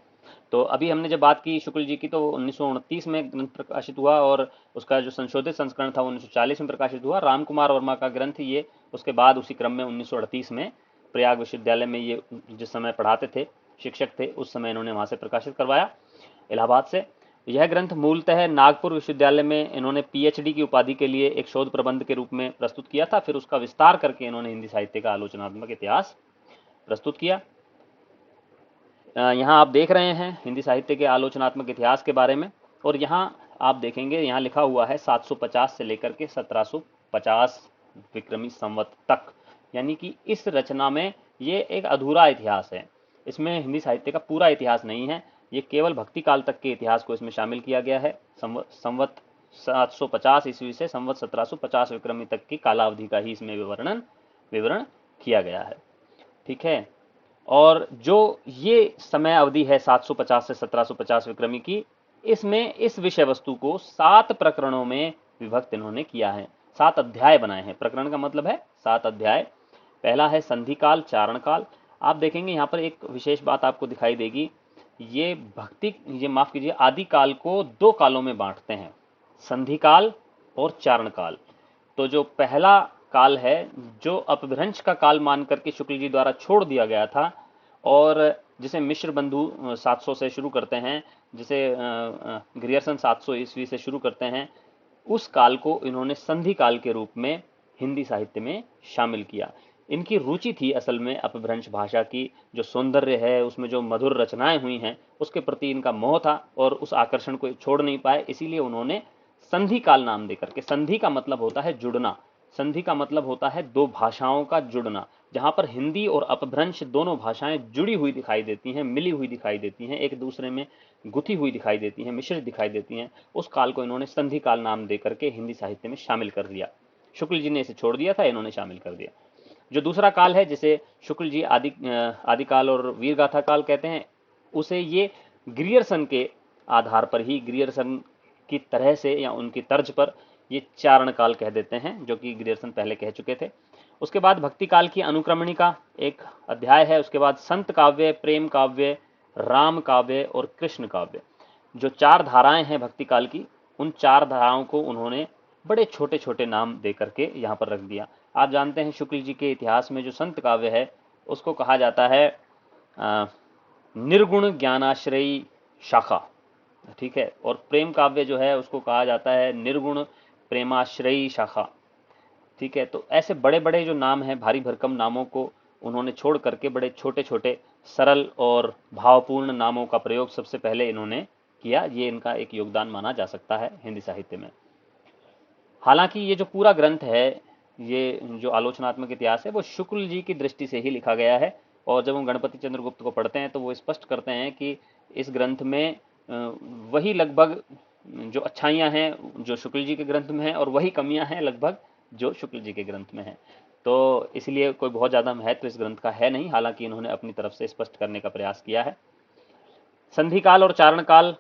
तो अभी हमने जब बात की शुक्ल जी की तो 1929 में ग्रंथ प्रकाशित हुआ, और उसका जो संशोधित संस्करण था 1940 में प्रकाशित हुआ। रामकुमार वर्मा का ग्रंथ ये उसके बाद उसी क्रम में 1938 में प्रयाग विश्वविद्यालय में, ये जिस समय पढ़ाते थे, शिक्षक थे, उस समय इन्होंने वहाँ से प्रकाशित करवाया, इलाहाबाद से। यह ग्रंथ मूलतः नागपुर विश्वविद्यालय में इन्होंने पीएचडी की उपाधि के लिए एक शोध प्रबंध के रूप में प्रस्तुत किया था, फिर उसका विस्तार करके इन्होंने हिंदी साहित्य का आलोचनात्मक इतिहास प्रस्तुत किया। यहाँ आप देख रहे हैं हिंदी साहित्य के आलोचनात्मक इतिहास के बारे में, और यहाँ आप देखेंगे यहाँ लिखा हुआ है 750 से लेकर के 1750 विक्रमी संवत तक, यानी कि इस रचना में ये एक अधूरा इतिहास है। इसमें हिंदी साहित्य का पूरा इतिहास नहीं है, ये केवल भक्ति काल तक के इतिहास को इसमें शामिल किया गया है। संवत 750 ईस्वी से संवत 1750 विक्रमी तक की कालावधि का ही इसमें विवरण किया गया है। ठीक है, और जो ये समय अवधि है 750 से 1750 विक्रमी की, इसमें इस विषय वस्तु को 7 प्रकरणों में विभक्त इन्होंने किया है, 7 अध्याय बनाए हैं। प्रकरण का मतलब है 7 अध्याय। पहला है संधि काल, चारण काल। आप देखेंगे यहाँ पर एक विशेष बात आपको दिखाई देगी, ये माफ कीजिए, आदि काल को 2 कालों में बांटते हैं, संधि काल और चारण काल। तो जो पहला काल है, जो अपभ्रंश का काल मान करके शुक्ल जी द्वारा छोड़ दिया गया था, और जिसे मिश्र बंधु 700 से शुरू करते हैं, जिसे ग्रियर्सन 700 ईस्वी से शुरू करते हैं, उस काल को इन्होंने संधि काल के रूप में हिंदी साहित्य में शामिल किया। इनकी रुचि थी असल में अपभ्रंश भाषा की, जो सौंदर्य है उसमें जो मधुर रचनाएं हुई हैं उसके प्रति इनका मोह था, और उस आकर्षण को छोड़ नहीं पाए, इसीलिए उन्होंने संधि काल नाम देकर के, संधि का मतलब होता है जुड़ना, संधि का मतलब होता है 2 भाषाओं का जुड़ना, जहां पर हिंदी और अपभ्रंश दोनों भाषाएं जुड़ी हुई दिखाई देती हैं, मिली हुई दिखाई देती हैं, एक दूसरे में गुथी हुई दिखाई देती हैं, मिश्रित दिखाई देती हैं, उस काल को इन्होंने संधि काल नाम देकर के हिंदी साहित्य में शामिल कर दिया। शुक्ल जी ने इसे छोड़ दिया था, इन्होंने शामिल कर दिया। जो दूसरा काल है जिसे शुक्ल जी आदिकाल और वीरगाथा काल कहते हैं, उसे ये ग्रियर्सन के आधार पर ही, ग्रियर्सन की तरह से या उनकी तर्ज पर ये चारण काल कह देते हैं, जो कि ग्रियर्सन पहले कह चुके थे। उसके बाद भक्ति काल की अनुक्रमणी का एक अध्याय है, उसके बाद संत काव्य, प्रेम काव्य, राम काव्य और कृष्ण काव्य। जो 4 धाराएं हैं भक्ति काल की, उन 4 धाराओं को उन्होंने बड़े छोटे छोटे नाम दे करके यहाँ पर रख दिया। आप जानते हैं शुक्ल जी के इतिहास में जो संत काव्य है उसको कहा जाता है निर्गुण ज्ञानाश्रयी शाखा, ठीक है। और प्रेम काव्य जो है उसको कहा जाता है निर्गुण प्रेमाश्रयी शाखा। ठीक है। तो ऐसे बड़े बड़े जो नाम हैं, भारी भरकम नामों को उन्होंने छोड़ करके बड़े छोटे छोटे सरल और भावपूर्ण नामों का प्रयोग सबसे पहले इन्होंने किया। ये इनका एक योगदान माना जा सकता है हिंदी साहित्य में। हालांकि ये जो पूरा ग्रंथ है, ये जो आलोचनात्मक इतिहास है, वो शुक्ल जी की दृष्टि से ही लिखा गया है। और जब हम गणपति चंद्रगुप्त को पढ़ते हैं तो वो स्पष्ट करते हैं कि इस ग्रंथ में वही लगभग जो अच्छाइयाँ हैं जो शुक्ल जी के ग्रंथ में है, और वही कमियां हैं लगभग जो शुक्ल जी के ग्रंथ में है। तो इसलिए कोई बहुत ज़्यादा महत्व इस ग्रंथ का है नहीं, हालांकि इन्होंने अपनी तरफ से स्पष्ट करने का प्रयास किया है। संधि काल और चारण काल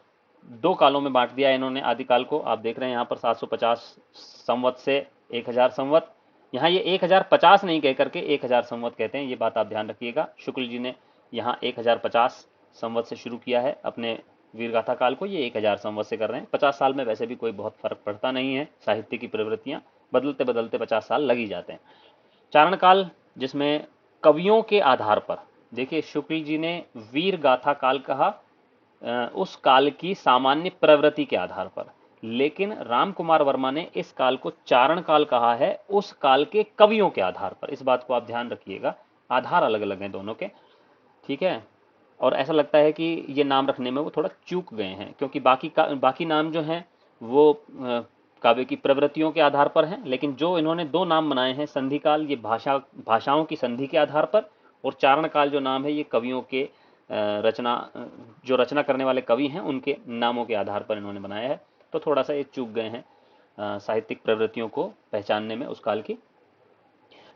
दो कालों में बांट दिया इन्होंने आदिकाल को। आप देख रहे हैं यहाँ पर 750 संवत से 1000 संवत। यहाँ ये 1050 नहीं कह करके 1000 संवत कहते हैं, ये बात आप ध्यान रखिएगा। शुक्ल जी ने यहाँ 1050 संवत से शुरू किया है अपने वीरगाथा काल को, ये 1000 संवत से कर रहे हैं। 50 साल में वैसे भी कोई बहुत फर्क पड़ता नहीं है, साहित्य की प्रवृत्तियां बदलते बदलते 50 साल लग ही जाते हैं। चारण काल, जिसमें कवियों के आधार पर, देखिए शुक्ल जी ने वीर गाथा काल कहा उस काल की सामान्य प्रवृत्ति के आधार पर, लेकिन राम कुमार वर्मा ने इस काल को चारण काल कहा है उस काल के कवियों के आधार पर। इस बात को आप ध्यान रखिएगा, आधार अलग अलग हैं दोनों के। ठीक है। और ऐसा लगता है कि ये नाम रखने में वो थोड़ा चूक गए हैं, क्योंकि बाकी नाम जो हैं वो काव्य की प्रवृत्तियों के आधार पर हैं, लेकिन जो इन्होंने दो नाम बनाए हैं संधि काल, ये भाषाओं की संधि के आधार पर, और चारण काल जो नाम है ये कवियों के रचना जो रचना करने वाले कवि हैं उनके नामों के आधार पर इन्होंने बनाया है। तो थोड़ा सा ये चूक गए हैं साहित्यिक प्रवृत्तियों को पहचानने में उस काल की।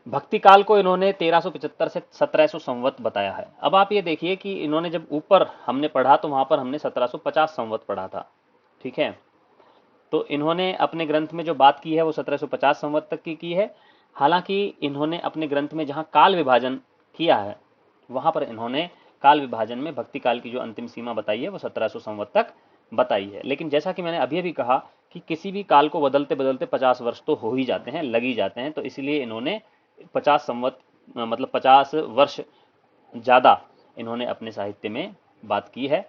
भक्ति काल को इन्होंने 1375 से 1700 संवत बताया है। अब आप ये देखिए कि इन्होंने जब ऊपर हमने पढ़ा तो वहां पर हमने 1750 संवत पढ़ा था। ठीक है। तो इन्होंने अपने ग्रंथ में जो बात की है वो 1750 संवत तक की है। हालांकि इन्होंने अपने ग्रंथ में जहां काल विभाजन किया है वहां पर इन्होंने काल विभाजन में भक्ति काल की जो अंतिम सीमा बताई है वो 1700 संवत तक बताई है। लेकिन जैसा कि मैंने अभी अभी कहा कि किसी भी काल को बदलते बदलते 50 वर्ष तो हो ही जाते हैं, लग ही जाते हैं, तो इसलिए इन्होंने 50 संवत मतलब 50 वर्ष ज़्यादा इन्होंने अपने साहित्य में बात की है।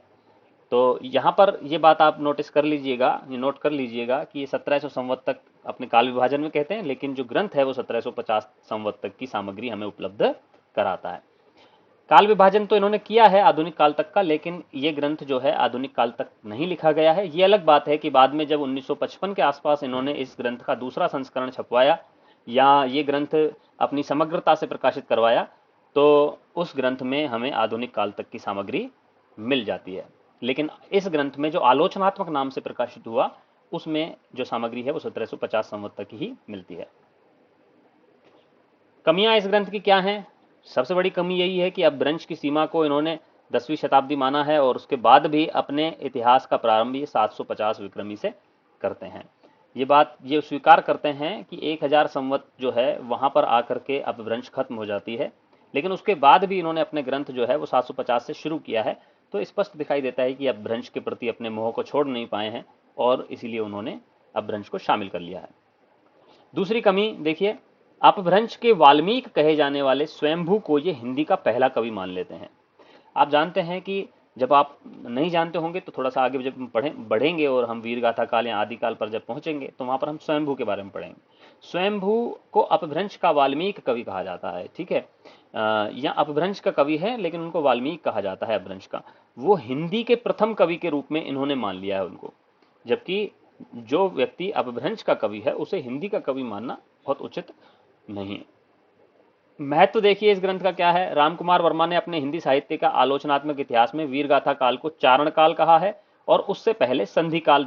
तो यहाँ पर ये बात आप नोटिस कर लीजिएगा, ये नोट कर लीजिएगा कि ये 1700 संवत तक अपने काल विभाजन में कहते हैं, लेकिन जो ग्रंथ है वो 1750 संवत तक की सामग्री हमें उपलब्ध कराता है। काल विभाजन तो इन्होंने किया है आधुनिक काल तक का, लेकिन ये ग्रंथ जो है आधुनिक काल तक नहीं लिखा गया है। ये अलग बात है कि बाद में जब 1955 के आसपास इन्होंने इस ग्रंथ का दूसरा संस्करण छपवाया या ये ग्रंथ अपनी समग्रता से प्रकाशित करवाया, तो उस ग्रंथ में हमें आधुनिक काल तक की सामग्री मिल जाती है। लेकिन इस ग्रंथ में जो आलोचनात्मक नाम से प्रकाशित हुआ उसमें जो सामग्री है वो 1750 संवत तक ही मिलती है। कमियां इस ग्रंथ की क्या हैं? सबसे बड़ी कमी यही है कि अपभ्रंश की सीमा को इन्होंने 10वीं शताब्दी माना है, और उसके बाद भी अपने इतिहास का प्रारंभ ये 750 विक्रमी से करते हैं। ये स्वीकार करते हैं कि 1000 संवत जो है वहां पर आकर के अपभ्रंश खत्म हो जाती है, लेकिन उसके बाद भी इन्होंने अपने ग्रंथ जो है वो 750 से शुरू किया है। तो स्पष्ट दिखाई देता है कि अपभ्रंश के प्रति अपने मोह को छोड़ नहीं पाए हैं, और इसीलिए उन्होंने अपभ्रंश को शामिल कर लिया है। दूसरी कमी देखिए, अपभ्रंश के वाल्मीकि कहे जाने वाले स्वयंभू को ये हिंदी का पहला कवि मान लेते हैं। आप जानते हैं कि जब आप नहीं जानते होंगे तो थोड़ा सा आगे जब हम बढ़ेंगे और हम वीरगाथा काल या आदिकाल पर जब पहुंचेंगे तो वहां पर हम स्वयंभू के बारे में पढ़ेंगे। स्वयंभू को अपभ्रंश का वाल्मीकि कवि कहा जाता है। ठीक है। या अपभ्रंश का कवि है लेकिन उनको वाल्मीकि कहा जाता है अपभ्रंश का। वो हिंदी के प्रथम कवि के रूप में इन्होंने मान लिया है उनको, जबकि जो व्यक्ति अपभ्रंश का कवि है उसे हिंदी का कवि मानना बहुत उचित नहीं। महत्व देखिए इस ग्रंथ का क्या है। रामकुमार वर्मा ने अपने हिंदी साहित्य का आलोचनात्मक इतिहास में वीरगाथा काल को चारण काल कहा है, और उससे पहले संधि काल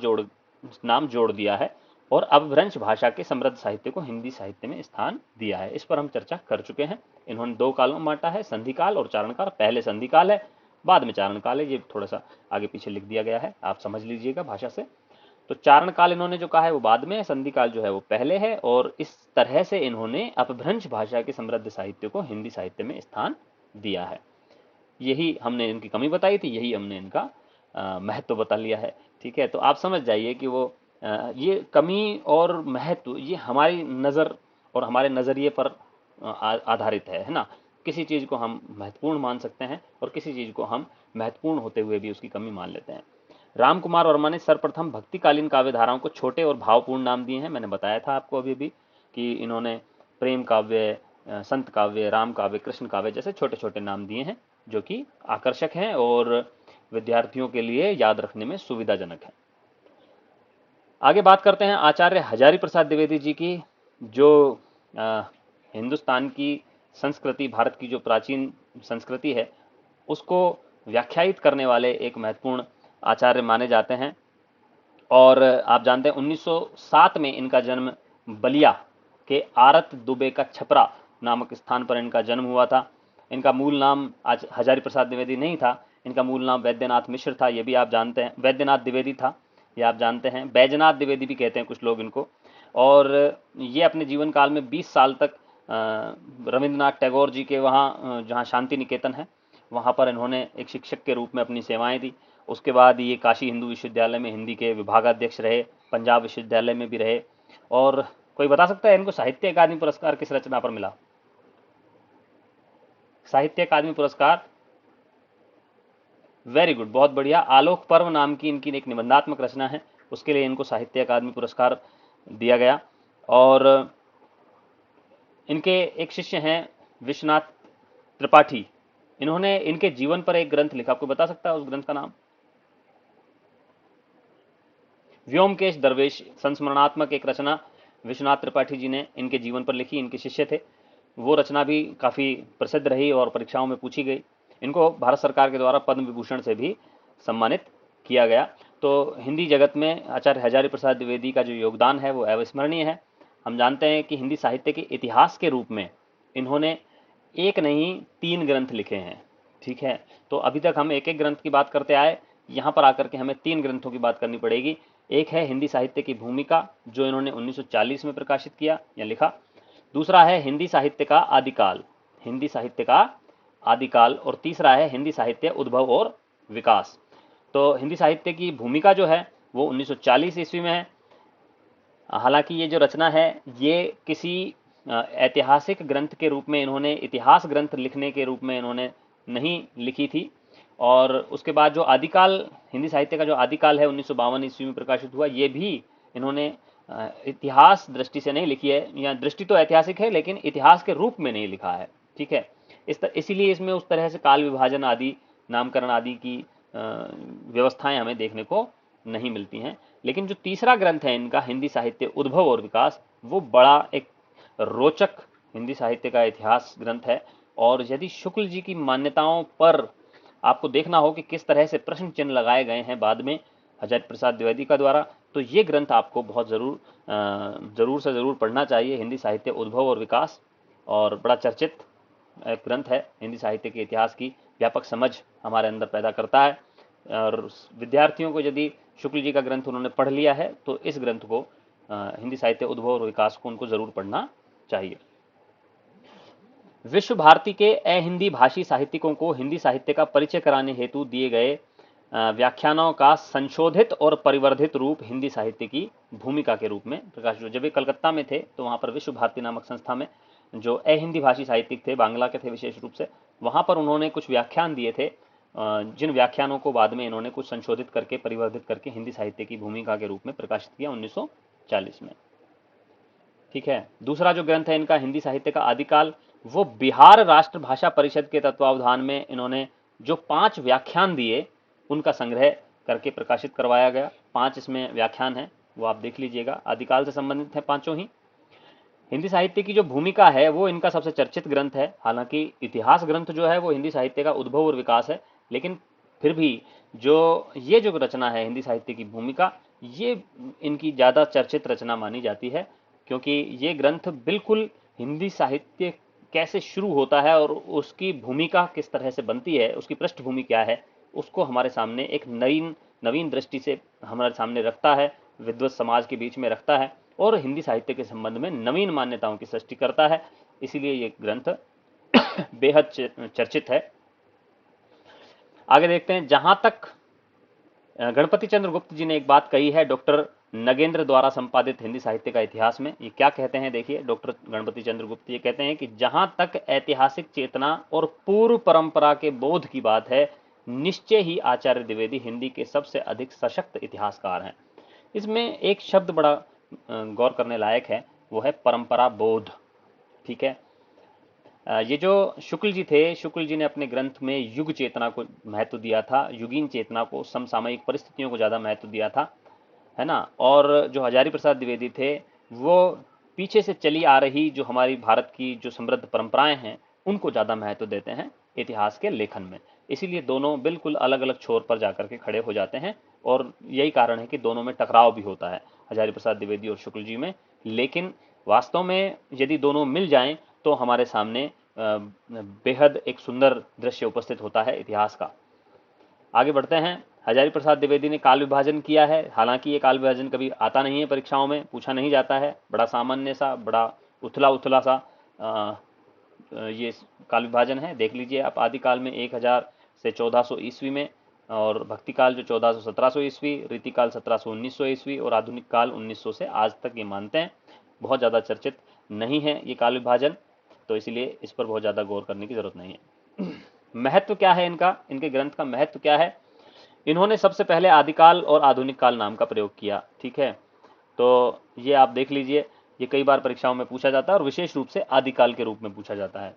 नाम जोड़ दिया है, और अपभ्रंश भाषा के समृद्ध साहित्य को हिंदी साहित्य में स्थान दिया है। इस पर हम चर्चा कर चुके हैं। इन्होंने दो कालों में बांटा है, संधि काल और चारण काल। पहले संधि काल है, बाद में चारण काल है। ये थोड़ा सा आगे पीछे लिख दिया गया है, आप समझ लीजिएगा भाषा से। तो चारण काल इन्होंने जो कहा है वो बाद में, संधि काल जो है वो पहले है, और इस तरह से इन्होंने अपभ्रंश भाषा के समृद्ध साहित्य को हिंदी साहित्य में स्थान दिया है। यही हमने इनकी कमी बताई थी, यही हमने इनका महत्व बता लिया है। ठीक है। तो आप समझ जाइए कि वो ये कमी और महत्व ये हमारी नज़र और हमारे नज़रिए पर आधारित है ना। किसी चीज़ को हम महत्वपूर्ण मान सकते हैं और किसी चीज़ को हम महत्वपूर्ण होते हुए भी उसकी कमी मान लेते हैं। राम कुमार वर्मा ने सर्वप्रथम भक्तिकालीन काव्य धाराओं को छोटे और भावपूर्ण नाम दिए हैं। मैंने बताया था आपको अभी भी कि इन्होंने प्रेम काव्य, संत काव्य, राम काव्य, कृष्ण काव्य जैसे छोटे छोटे नाम दिए हैं जो कि आकर्षक हैं और विद्यार्थियों के लिए याद रखने में सुविधाजनक है। आगे बात करते हैं आचार्य हजारी प्रसाद द्विवेदी जी की, जो हिंदुस्तान की संस्कृति, भारत की जो प्राचीन संस्कृति है उसको व्याख्यायित करने वाले एक महत्वपूर्ण आचार्य माने जाते हैं। और आप जानते हैं 1907 में इनका जन्म बलिया के आरत दुबे का छपरा नामक स्थान पर इनका जन्म हुआ था। इनका मूल नाम आज हजारी प्रसाद द्विवेदी नहीं था, इनका मूल नाम वैद्यनाथ मिश्र था, ये भी आप जानते हैं। वैद्यनाथ द्विवेदी था, ये आप जानते हैं। बैजनाथ द्विवेदी भी कहते हैं कुछ लोग इनको। और ये अपने जीवन काल में 20 साल तक रविंद्रनाथ टैगोर जी के वहाँ, जहाँ शांति निकेतन है, वहाँ पर इन्होंने एक शिक्षक के रूप में अपनी सेवाएं दी। उसके बाद ये काशी हिंदू विश्वविद्यालय में हिंदी के विभागाध्यक्ष रहे, पंजाब विश्वविद्यालय में भी रहे। और कोई बता सकता है इनको साहित्य अकादमी पुरस्कार किस रचना पर मिला? साहित्य अकादमी पुरस्कार, वेरी गुड, बहुत बढ़िया। आलोक पर्व नाम की इनकी एक निबंधात्मक रचना है, उसके लिए इनको साहित्य अकादमी पुरस्कार दिया गया। और इनके एक शिष्य हैं विश्वनाथ त्रिपाठी, इन्होंने इनके जीवन पर एक ग्रंथ लिखा। आपको बता सकता है उस ग्रंथ का नाम? व्योमकेश दरवेश, संस्मरणात्मक एक रचना विश्वनाथ त्रिपाठी जी ने इनके जीवन पर लिखी, इनके शिष्य थे। वो रचना भी काफ़ी प्रसिद्ध रही और परीक्षाओं में पूछी गई। इनको भारत सरकार के द्वारा पद्म विभूषण से भी सम्मानित किया गया। तो हिंदी जगत में आचार्य हजारी प्रसाद द्विवेदी का जो योगदान है वो अविस्मरणीय है। हम जानते हैं कि हिंदी साहित्य के इतिहास के रूप में इन्होंने एक नहीं 3 ग्रंथ लिखे हैं, ठीक है। तो अभी तक हम एक एक ग्रंथ की बात करते आए, यहाँ पर आकर के हमें 3 ग्रंथों की बात करनी पड़ेगी। एक है हिंदी साहित्य की भूमिका, जो इन्होंने 1940 में प्रकाशित किया या लिखा। दूसरा है हिंदी साहित्य का आदिकाल, हिंदी साहित्य का आदिकाल। और तीसरा है हिंदी साहित्य उद्भव और विकास। तो हिंदी साहित्य की भूमिका जो है वो 1940 ईस्वी में है। हालांकि ये जो रचना है ये किसी ऐतिहासिक ग्रंथ के रूप में, इन्होंने इतिहास ग्रंथ लिखने के रूप में इन्होंने नहीं लिखी थी। और उसके बाद जो आदिकाल, हिंदी साहित्य का जो आदिकाल है 1952 ईस्वी में प्रकाशित हुआ, ये भी इन्होंने इतिहास दृष्टि से नहीं लिखी है, या दृष्टि तो ऐतिहासिक है लेकिन इतिहास के रूप में नहीं लिखा है, ठीक है। इसीलिए इसमें उस तरह से काल विभाजन आदि, नामकरण आदि की व्यवस्थाएं हमें देखने को नहीं मिलती हैं। लेकिन जो तीसरा ग्रंथ है इनका, हिंदी साहित्य उद्भव और विकास, वो बड़ा एक रोचक हिंदी साहित्य का इतिहास ग्रंथ है। और यदि शुक्ल जी की मान्यताओं पर आपको देखना हो कि किस तरह से प्रश्न चिन्ह लगाए गए हैं बाद में हजारी प्रसाद द्विवेदी का द्वारा, तो ये ग्रंथ आपको बहुत जरूर से जरूर पढ़ना चाहिए, हिंदी साहित्य उद्भव और विकास। और बड़ा चर्चित एक ग्रंथ है, हिंदी साहित्य के इतिहास की व्यापक समझ हमारे अंदर पैदा करता है। और विद्यार्थियों को यदि शुक्ल जी का ग्रंथ उन्होंने पढ़ लिया है तो इस ग्रंथ को, हिंदी साहित्य उद्भव और विकास को, उनको जरूर पढ़ना चाहिए। विश्व भारती के अहिंदी भाषी साहित्यिकों को हिंदी साहित्य का परिचय कराने हेतु दिए गए व्याख्यानों का संशोधित और परिवर्धित रूप हिंदी साहित्य की भूमिका के रूप में प्रकाशित हुआ। जब वे कलकत्ता में थे तो वहाँ पर विश्व भारती नामक संस्था में जो अहिंदी भाषी साहित्यिक थे, बांग्ला के थे विशेष रूप से, वहाँ पर उन्होंने कुछ व्याख्यान दिए थे, जिन व्याख्यानों को बाद में इन्होंने कुछ संशोधित करके, परिवर्धित करके हिंदी साहित्य की भूमिका के रूप में प्रकाशित किया 1940 में, ठीक है। दूसरा जो ग्रंथ है इनका, हिंदी साहित्य का आदिकाल, वो बिहार राष्ट्र भाषा परिषद के तत्वावधान में इन्होंने जो 5 व्याख्यान दिए उनका संग्रह करके प्रकाशित करवाया गया। 5 इसमें व्याख्यान हैं, वो आप देख लीजिएगा, आदिकाल से संबंधित है पांचों ही। हिंदी साहित्य की जो भूमिका है वो इनका सबसे चर्चित ग्रंथ है। हालांकि इतिहास ग्रंथ जो है वो हिंदी साहित्य का उद्भव और विकास है, लेकिन फिर भी ये जो रचना है हिंदी साहित्य की भूमिका, ये इनकी ज़्यादा चर्चित रचना मानी जाती है, क्योंकि ये ग्रंथ बिल्कुल हिंदी साहित्य कैसे शुरू होता है और उसकी भूमिका किस तरह से बनती है, उसकी पृष्ठभूमि क्या है, उसको हमारे सामने एक नवीन दृष्टि से हमारे सामने रखता है, विद्वत समाज के बीच में रखता है और हिंदी साहित्य के संबंध में नवीन मान्यताओं की सृष्टि करता है। इसीलिए ये ग्रंथ बेहद चर्चित है। आगे देखते हैं। जहां तक गणपति चंद्र गुप्त जी ने एक बात कही है डॉक्टर नगेंद्र द्वारा संपादित हिंदी साहित्य का इतिहास में, ये क्या कहते हैं देखिए, डॉक्टर गणपति चंद्र गुप्त ये कहते हैं कि जहां तक ऐतिहासिक चेतना और पूर्व परंपरा के बोध की बात है, निश्चय ही आचार्य द्विवेदी हिंदी के सबसे अधिक सशक्त इतिहासकार हैं। इसमें एक शब्द बड़ा गौर करने लायक है, वो है परंपरा बोध। ठीक है, ये जो शुक्ल जी थे, शुक्ल जी ने अपने ग्रंथ में युग चेतना को महत्व दिया था, युगीन चेतना को, समसामयिक परिस्थितियों को ज़्यादा महत्व दिया था, है ना। और जो हजारी प्रसाद द्विवेदी थे, वो पीछे से चली आ रही जो हमारी भारत की जो समृद्ध परंपराएं हैं उनको ज़्यादा महत्व देते हैं इतिहास के लेखन में। इसीलिए दोनों बिल्कुल अलग अलग छोर पर जाकर के खड़े हो जाते हैं, और यही कारण है कि दोनों में टकराव भी होता है, हजारी प्रसाद द्विवेदी और शुक्ल जी में। लेकिन वास्तव में यदि दोनों मिल जाएं तो हमारे सामने बेहद एक सुंदर दृश्य उपस्थित होता है इतिहास का। आगे बढ़ते हैं। हजारी प्रसाद द्विवेदी ने काल विभाजन किया है, हालांकि ये काल विभाजन कभी आता नहीं है, परीक्षाओं में पूछा नहीं जाता है, बड़ा सामान्य सा, बड़ा उथला उथला सा ये काल विभाजन है। देख लीजिए आप, आदिकाल में 1000 से 1400 ईस्वी में, और भक्ति काल जो 1400-1700 ईस्वी, रीतिकाल 1700-1900 ईस्वी, और आधुनिक काल 1900 से आज तक ये मानते हैं। बहुत ज़्यादा चर्चित नहीं है ये काल विभाजन, तो इसीलिए इस पर बहुत ज़्यादा गौर करने की जरूरत नहीं है। महत्व क्या है इनका, इनके ग्रंथ का महत्व क्या है? इन्होंने सबसे पहले आदिकाल और आधुनिक काल नाम का प्रयोग किया। ठीक है, तो ये आप देख लीजिए, ये कई बार परीक्षाओं में पूछा जाता है और विशेष रूप से आदिकाल के रूप में पूछा जाता है।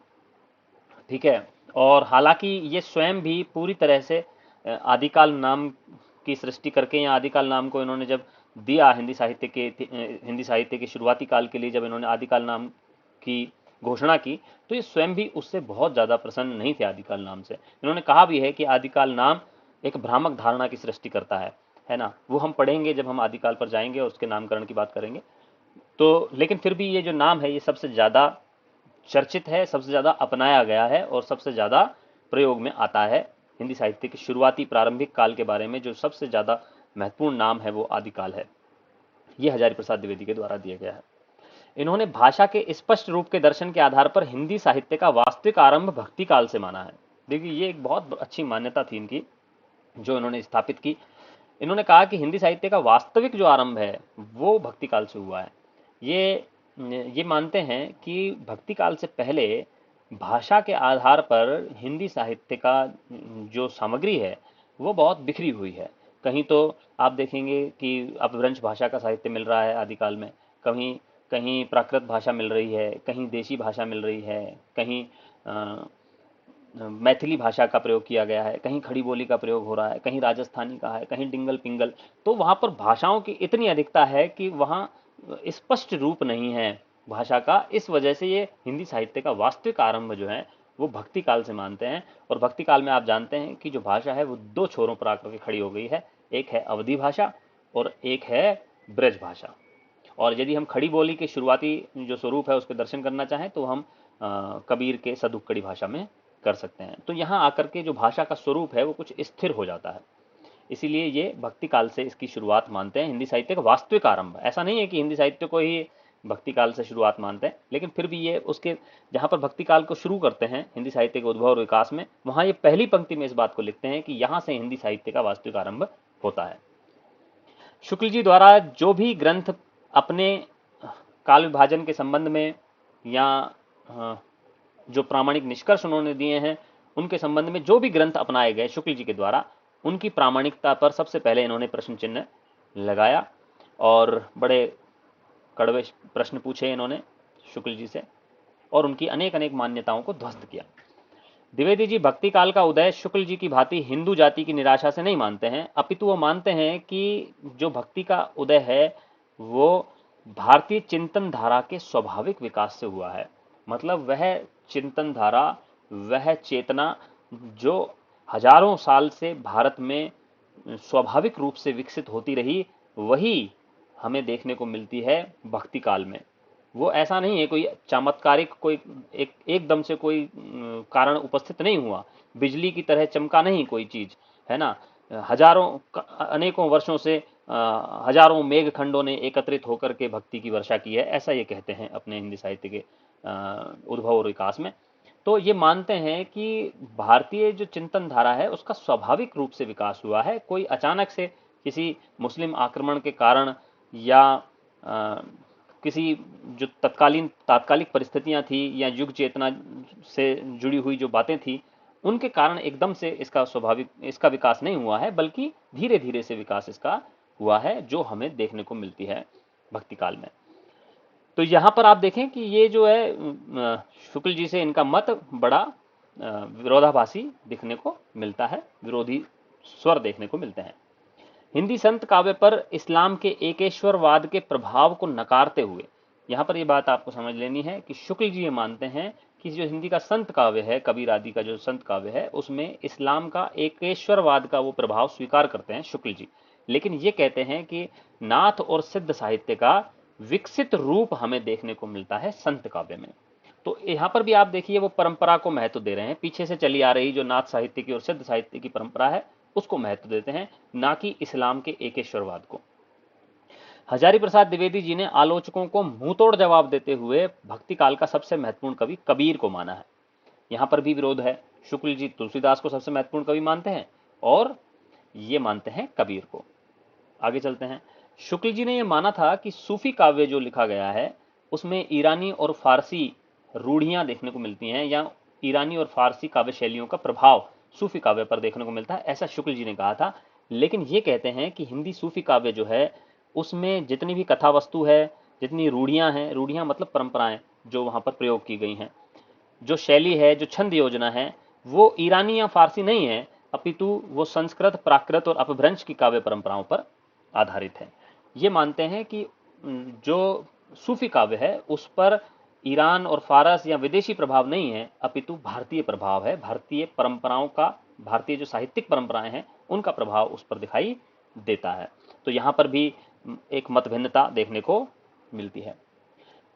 ठीक है, और हालांकि ये स्वयं भी पूरी तरह से आदिकाल नाम की सृष्टि करके, या आदिकाल नाम को इन्होंने जब दिया हिंदी साहित्य के शुरुआती काल के लिए, जब इन्होंने आदिकाल नाम की घोषणा की, तो ये स्वयं भी उससे बहुत ज़्यादा प्रसन्न नहीं थे आदिकाल नाम से। इन्होंने कहा भी है कि आदिकाल नाम एक भ्रामक धारणा की सृष्टि करता है ना। वो हम पढ़ेंगे जब हम आदिकाल पर जाएंगे और उसके नामकरण की बात करेंगे। तो लेकिन फिर भी ये जो नाम है ये सबसे ज़्यादा चर्चित है, सबसे ज़्यादा अपनाया गया है, और सबसे ज़्यादा प्रयोग में आता है। हिंदी साहित्य के शुरुआती प्रारंभिक काल के बारे में जो सबसे ज़्यादा महत्वपूर्ण नाम है वो आदिकाल है। ये हजारी प्रसाद द्विवेदी के द्वारा दिया गया है। इन्होंने भाषा के स्पष्ट रूप के दर्शन के आधार पर हिंदी साहित्य का वास्तविक आरंभ भक्ति काल से माना है। देखिए, ये एक बहुत अच्छी मान्यता थी इनकी जो इन्होंने स्थापित की। इन्होंने कहा कि हिंदी साहित्य का वास्तविक जो आरंभ है वो भक्ति काल से हुआ है। ये मानते हैं कि भक्ति काल से पहले भाषा के आधार पर हिंदी साहित्य का जो सामग्री है वो बहुत बिखरी हुई है। कहीं तो आप देखेंगे कि अपभ्रंश भाषा का साहित्य मिल रहा है आदिकाल में, कहीं कहीं प्राकृत भाषा मिल रही है, कहीं देशी भाषा मिल रही है, कहीं मैथिली भाषा का प्रयोग किया गया है, कहीं खड़ी बोली का प्रयोग हो रहा है, कहीं राजस्थानी का है, कहीं डिंगल पिंगल। तो वहाँ पर भाषाओं की इतनी अधिकता है कि वहाँ स्पष्ट रूप नहीं है भाषा का। इस वजह से ये हिंदी साहित्य का वास्तविक आरंभ जो है वो भक्ति काल से मानते हैं। और भक्ति काल में आप जानते हैं कि जो भाषा है वो दो छोरों पर आकर के खड़ी हो गई है, एक है अवधी भाषा और एक है ब्रज भाषा। और यदि हम खड़ी बोली के शुरुआती जो स्वरूप है उसके दर्शन करना चाहें तो हम कबीर के सदुक्कड़ी भाषा में कर सकते हैं। तो यहाँ आकर के जो भाषा का स्वरूप है वो कुछ स्थिर हो जाता है। इसीलिए ये भक्ति काल से इसकी शुरुआत मानते हैं, हिंदी साहित्य का वास्तविक आरंभ। ऐसा नहीं है कि हिंदी साहित्य को ही भक्ति काल से शुरुआत मानते हैं, लेकिन फिर भी ये उसके जहाँ पर भक्ति काल को शुरू करते हैं हिंदी साहित्य के उद्भव और विकास में, वहाँ ये पहली पंक्ति में इस बात को लिखते हैं कि यहाँ से हिंदी साहित्य का वास्तविक आरंभ होता है। शुक्ल जी द्वारा जो भी ग्रंथ अपने काल विभाजन के संबंध में या जो प्रामाणिक निष्कर्ष उन्होंने दिए हैं उनके संबंध में जो भी ग्रंथ अपनाए गए शुक्ल जी के द्वारा, उनकी प्रामाणिकता पर सबसे पहले इन्होंने प्रश्न चिन्ह लगाया और बड़े कड़वे प्रश्न पूछे इन्होंने शुक्ल जी से, और उनकी अनेक अनेक मान्यताओं को ध्वस्त किया। द्विवेदी जी भक्ति काल का उदय शुक्ल जी की भांति हिंदू जाति की निराशा से नहीं मानते हैं, अपितु वो मानते हैं कि जो भक्ति का उदय है वो भारतीय चिंतन धारा के स्वाभाविक विकास से हुआ है। मतलब वह चिंतन धारा, वह चेतना जो हजारों साल से भारत में स्वाभाविक रूप से विकसित होती रही, वही हमें देखने को मिलती है भक्ति काल में। वो ऐसा नहीं है कोई चमत्कारिक, कोई एकदम से कोई कारण उपस्थित नहीं हुआ, बिजली की तरह चमका नहीं कोई चीज, है ना। हजारों अनेकों वर्षों से हजारों मेघ खंडों ने एकत्रित होकर के भक्ति की वर्षा की है, ऐसा ये कहते हैं अपने हिंदी साहित्य के उद्भव और विकास में। तो ये मानते हैं कि भारतीय जो चिंतन धारा है उसका स्वाभाविक रूप से विकास हुआ है, कोई अचानक से किसी मुस्लिम आक्रमण के कारण या किसी जो तात्कालिक परिस्थितियां थी या युग चेतना से जुड़ी हुई जो बातें थी उनके कारण एकदम से इसका विकास नहीं हुआ है, बल्कि धीरे धीरे से विकास इसका हुआ है, जो हमें देखने को मिलती है भक्ति काल में। तो यहां पर आप देखें कि ये जो है शुक्ल जी से इनका मत बड़ा विरोधाभासी दिखने को मिलता है, विरोधी स्वर देखने को मिलते हैं। हिंदी संत काव्य पर इस्लाम के एकेश्वरवाद के प्रभाव को नकारते हुए, यहां पर यह बात आपको समझ लेनी है कि शुक्ल जी ये मानते हैं कि जो हिंदी का संत काव्य है, कबीर आदि का जो संत काव्य है, उसमें इस्लाम का एकेश्वरवाद का वो प्रभाव स्वीकार करते हैं शुक्ल जी। लेकिन ये कहते हैं कि नाथ और सिद्ध साहित्य का विकसित रूप हमें देखने को मिलता है संत काव्य में। तो यहां पर भी आप देखिए वो परंपरा को महत्व दे रहे हैं, पीछे से चली आ रही जो नाथ साहित्य की और सिद्ध साहित्य की परंपरा है उसको महत्व देते हैं, ना कि इस्लाम के एकेश्वरवाद को। हजारी प्रसाद द्विवेदी जी ने आलोचकों को मुंहतोड़ जवाब देते हुए भक्ति काल का सबसे महत्वपूर्ण कवि कबीर को माना है। यहां पर भी विरोध है, शुक्ल जी तुलसीदास को सबसे महत्वपूर्ण कवि मानते हैं और ये मानते हैं कबीर को। आगे चलते हैं। शुक्ल जी ने यह माना था कि सूफी काव्य जो लिखा गया है उसमें ईरानी और फारसी रूढ़ियां देखने को मिलती हैं, या ईरानी और फारसी काव्य शैलियों का प्रभाव सूफी काव्य पर देखने को मिलता है, ऐसा शुक्ल जी ने कहा था। लेकिन ये कहते हैं कि हिंदी सूफी काव्य जो है उसमें जितनी भी कथा वस्तु है, जितनी रूढ़ियां हैं, रूढ़ियां मतलब परंपराएं जो वहां पर प्रयोग की गई हैं, जो शैली है, जो छंद योजना है, वो ईरानी या फारसी नहीं है, अपितु वो संस्कृत, प्राकृत और अपभ्रंश की काव्य परंपराओं पर आधारित है। ये मानते हैं कि जो सूफी काव्य है उस पर ईरान और फारस या विदेशी प्रभाव नहीं है, अपितु भारतीय प्रभाव है, भारतीय परंपराओं का, भारतीय जो साहित्यिक परंपराएं हैं उनका प्रभाव उस पर दिखाई देता है। तो यहां पर भी एक मतभिन्नता देखने को मिलती है।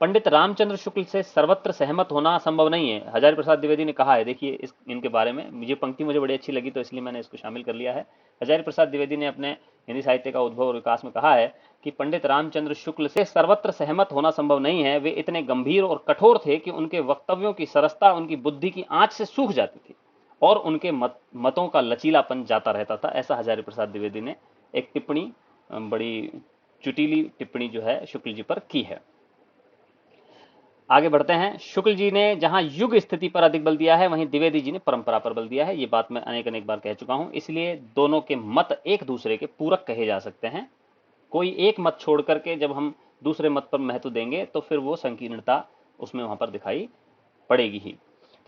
पंडित रामचंद्र शुक्ल से सर्वत्र सहमत होना संभव नहीं है, हजारी प्रसाद द्विवेदी ने कहा है। देखिए इस इनके बारे में मुझे पंक्ति मुझे बड़ी अच्छी लगी तो इसलिए मैंने इसको शामिल कर लिया है। हजारी प्रसाद द्विवेदी ने अपने हिंदी साहित्य का उद्भव और विकास में कहा है कि पंडित रामचंद्र शुक्ल से सर्वत्र सहमत होना संभव नहीं है। वे इतने गंभीर और कठोर थे कि उनके वक्तव्यों की सरसता उनकी बुद्धि की आंच से सूख जाती थी और उनके मतों का लचीलापन जाता रहता था। ऐसा हजारी प्रसाद द्विवेदी ने एक टिप्पणी, बड़ी चुटीली टिप्पणी जो है शुक्ल जी पर की है। आगे बढ़ते हैं। शुक्ल जी ने जहां युग स्थिति पर अधिक बल दिया है, वहीं द्विवेदी जी ने परंपरा पर बल दिया है। ये बात मैं अनेक बार कह चुका हूं, इसलिए दोनों के मत एक दूसरे के पूरक कहे जा सकते हैं। कोई एक मत छोड़ करके जब हम दूसरे मत पर महत्व देंगे तो फिर वो संकीर्णता उसमें वहां पर दिखाई पड़ेगी ही।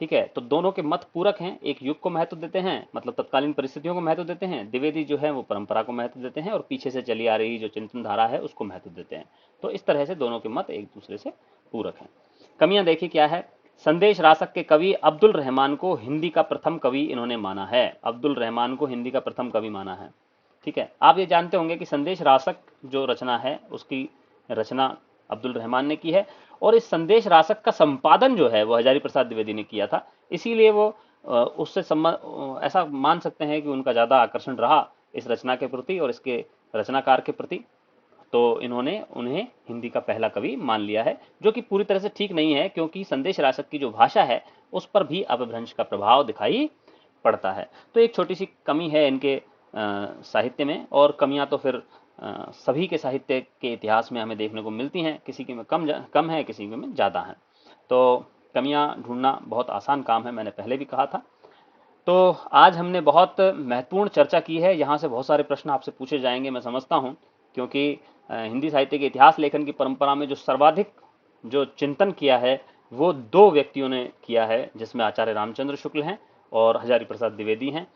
ठीक है, तो दोनों के मत पूरक हैं, एक युग को महत्व देते हैं, मतलब तत्कालीन परिस्थितियों को महत्व देते हैं, द्विवेदी जो है वो परंपरा को महत्व देते हैं और पीछे से चली आ रही जो चिंतन धारा है उसको महत्व देते हैं। तो इस तरह से दोनों के मत एक दूसरे से पूरक हैं। कमियां देखिए क्या है। संदेश रासक के कवि अब्दुल रहमान को हिंदी का प्रथम कवि इन्होंने माना है, अब्दुल रहमान को हिंदी का प्रथम कवि माना है। ठीक है, आप ये जानते होंगे कि संदेश रासक जो रचना है उसकी रचना अब्दुल रहमान ने की है और इस संदेश रासक का संपादन जो है वो हजारी प्रसाद द्विवेदी ने किया था। इसीलिए वो उससे ऐसा मान सकते हैं कि उनका ज्यादा आकर्षण रहा इस रचना के प्रति और इसके रचनाकार के प्रति। तो इन्होंने उन्हें हिंदी का पहला कवि मान लिया है, जो कि पूरी तरह से ठीक नहीं है, क्योंकि संदेश रासक की जो भाषा है उस पर भी अपभ्रंश का प्रभाव दिखाई पड़ता है। तो एक छोटी सी कमी है इनके साहित्य में, और कमियां तो फिर सभी के साहित्य के इतिहास में हमें देखने को मिलती हैं, किसी के में कम है, किसी के में ज़्यादा है। तो कमियां ढूंढना बहुत आसान काम है, मैंने पहले भी कहा था। तो आज हमने बहुत महत्वपूर्ण चर्चा की है, यहाँ से बहुत सारे प्रश्न आपसे पूछे जाएंगे मैं समझता हूँ, क्योंकि हिंदी साहित्य के इतिहास लेखन की परंपरा में जो सर्वाधिक जो चिंतन किया है वो दो व्यक्तियों ने किया है, जिसमें आचार्य रामचंद्र शुक्ल हैं और हजारी प्रसाद द्विवेदी हैं।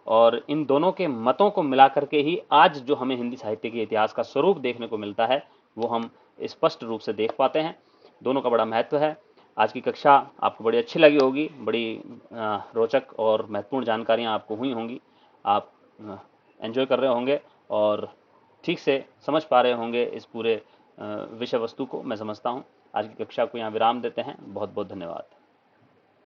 और इन दोनों के मतों को मिला करके ही आज जो हमें हिंदी साहित्य के इतिहास का स्वरूप देखने को मिलता है वो हम स्पष्ट रूप से देख पाते हैं। दोनों का बड़ा महत्व है। आज की कक्षा आपको बड़ी अच्छी लगी होगी, बड़ी रोचक और महत्वपूर्ण जानकारियां आपको हुई होंगी, आप एंजॉय कर रहे होंगे और ठीक से समझ पा रहे होंगे इस पूरे विषय वस्तु को, मैं समझता हूं। आज की कक्षा को यहाँ विराम देते हैं। बहुत बहुत धन्यवाद।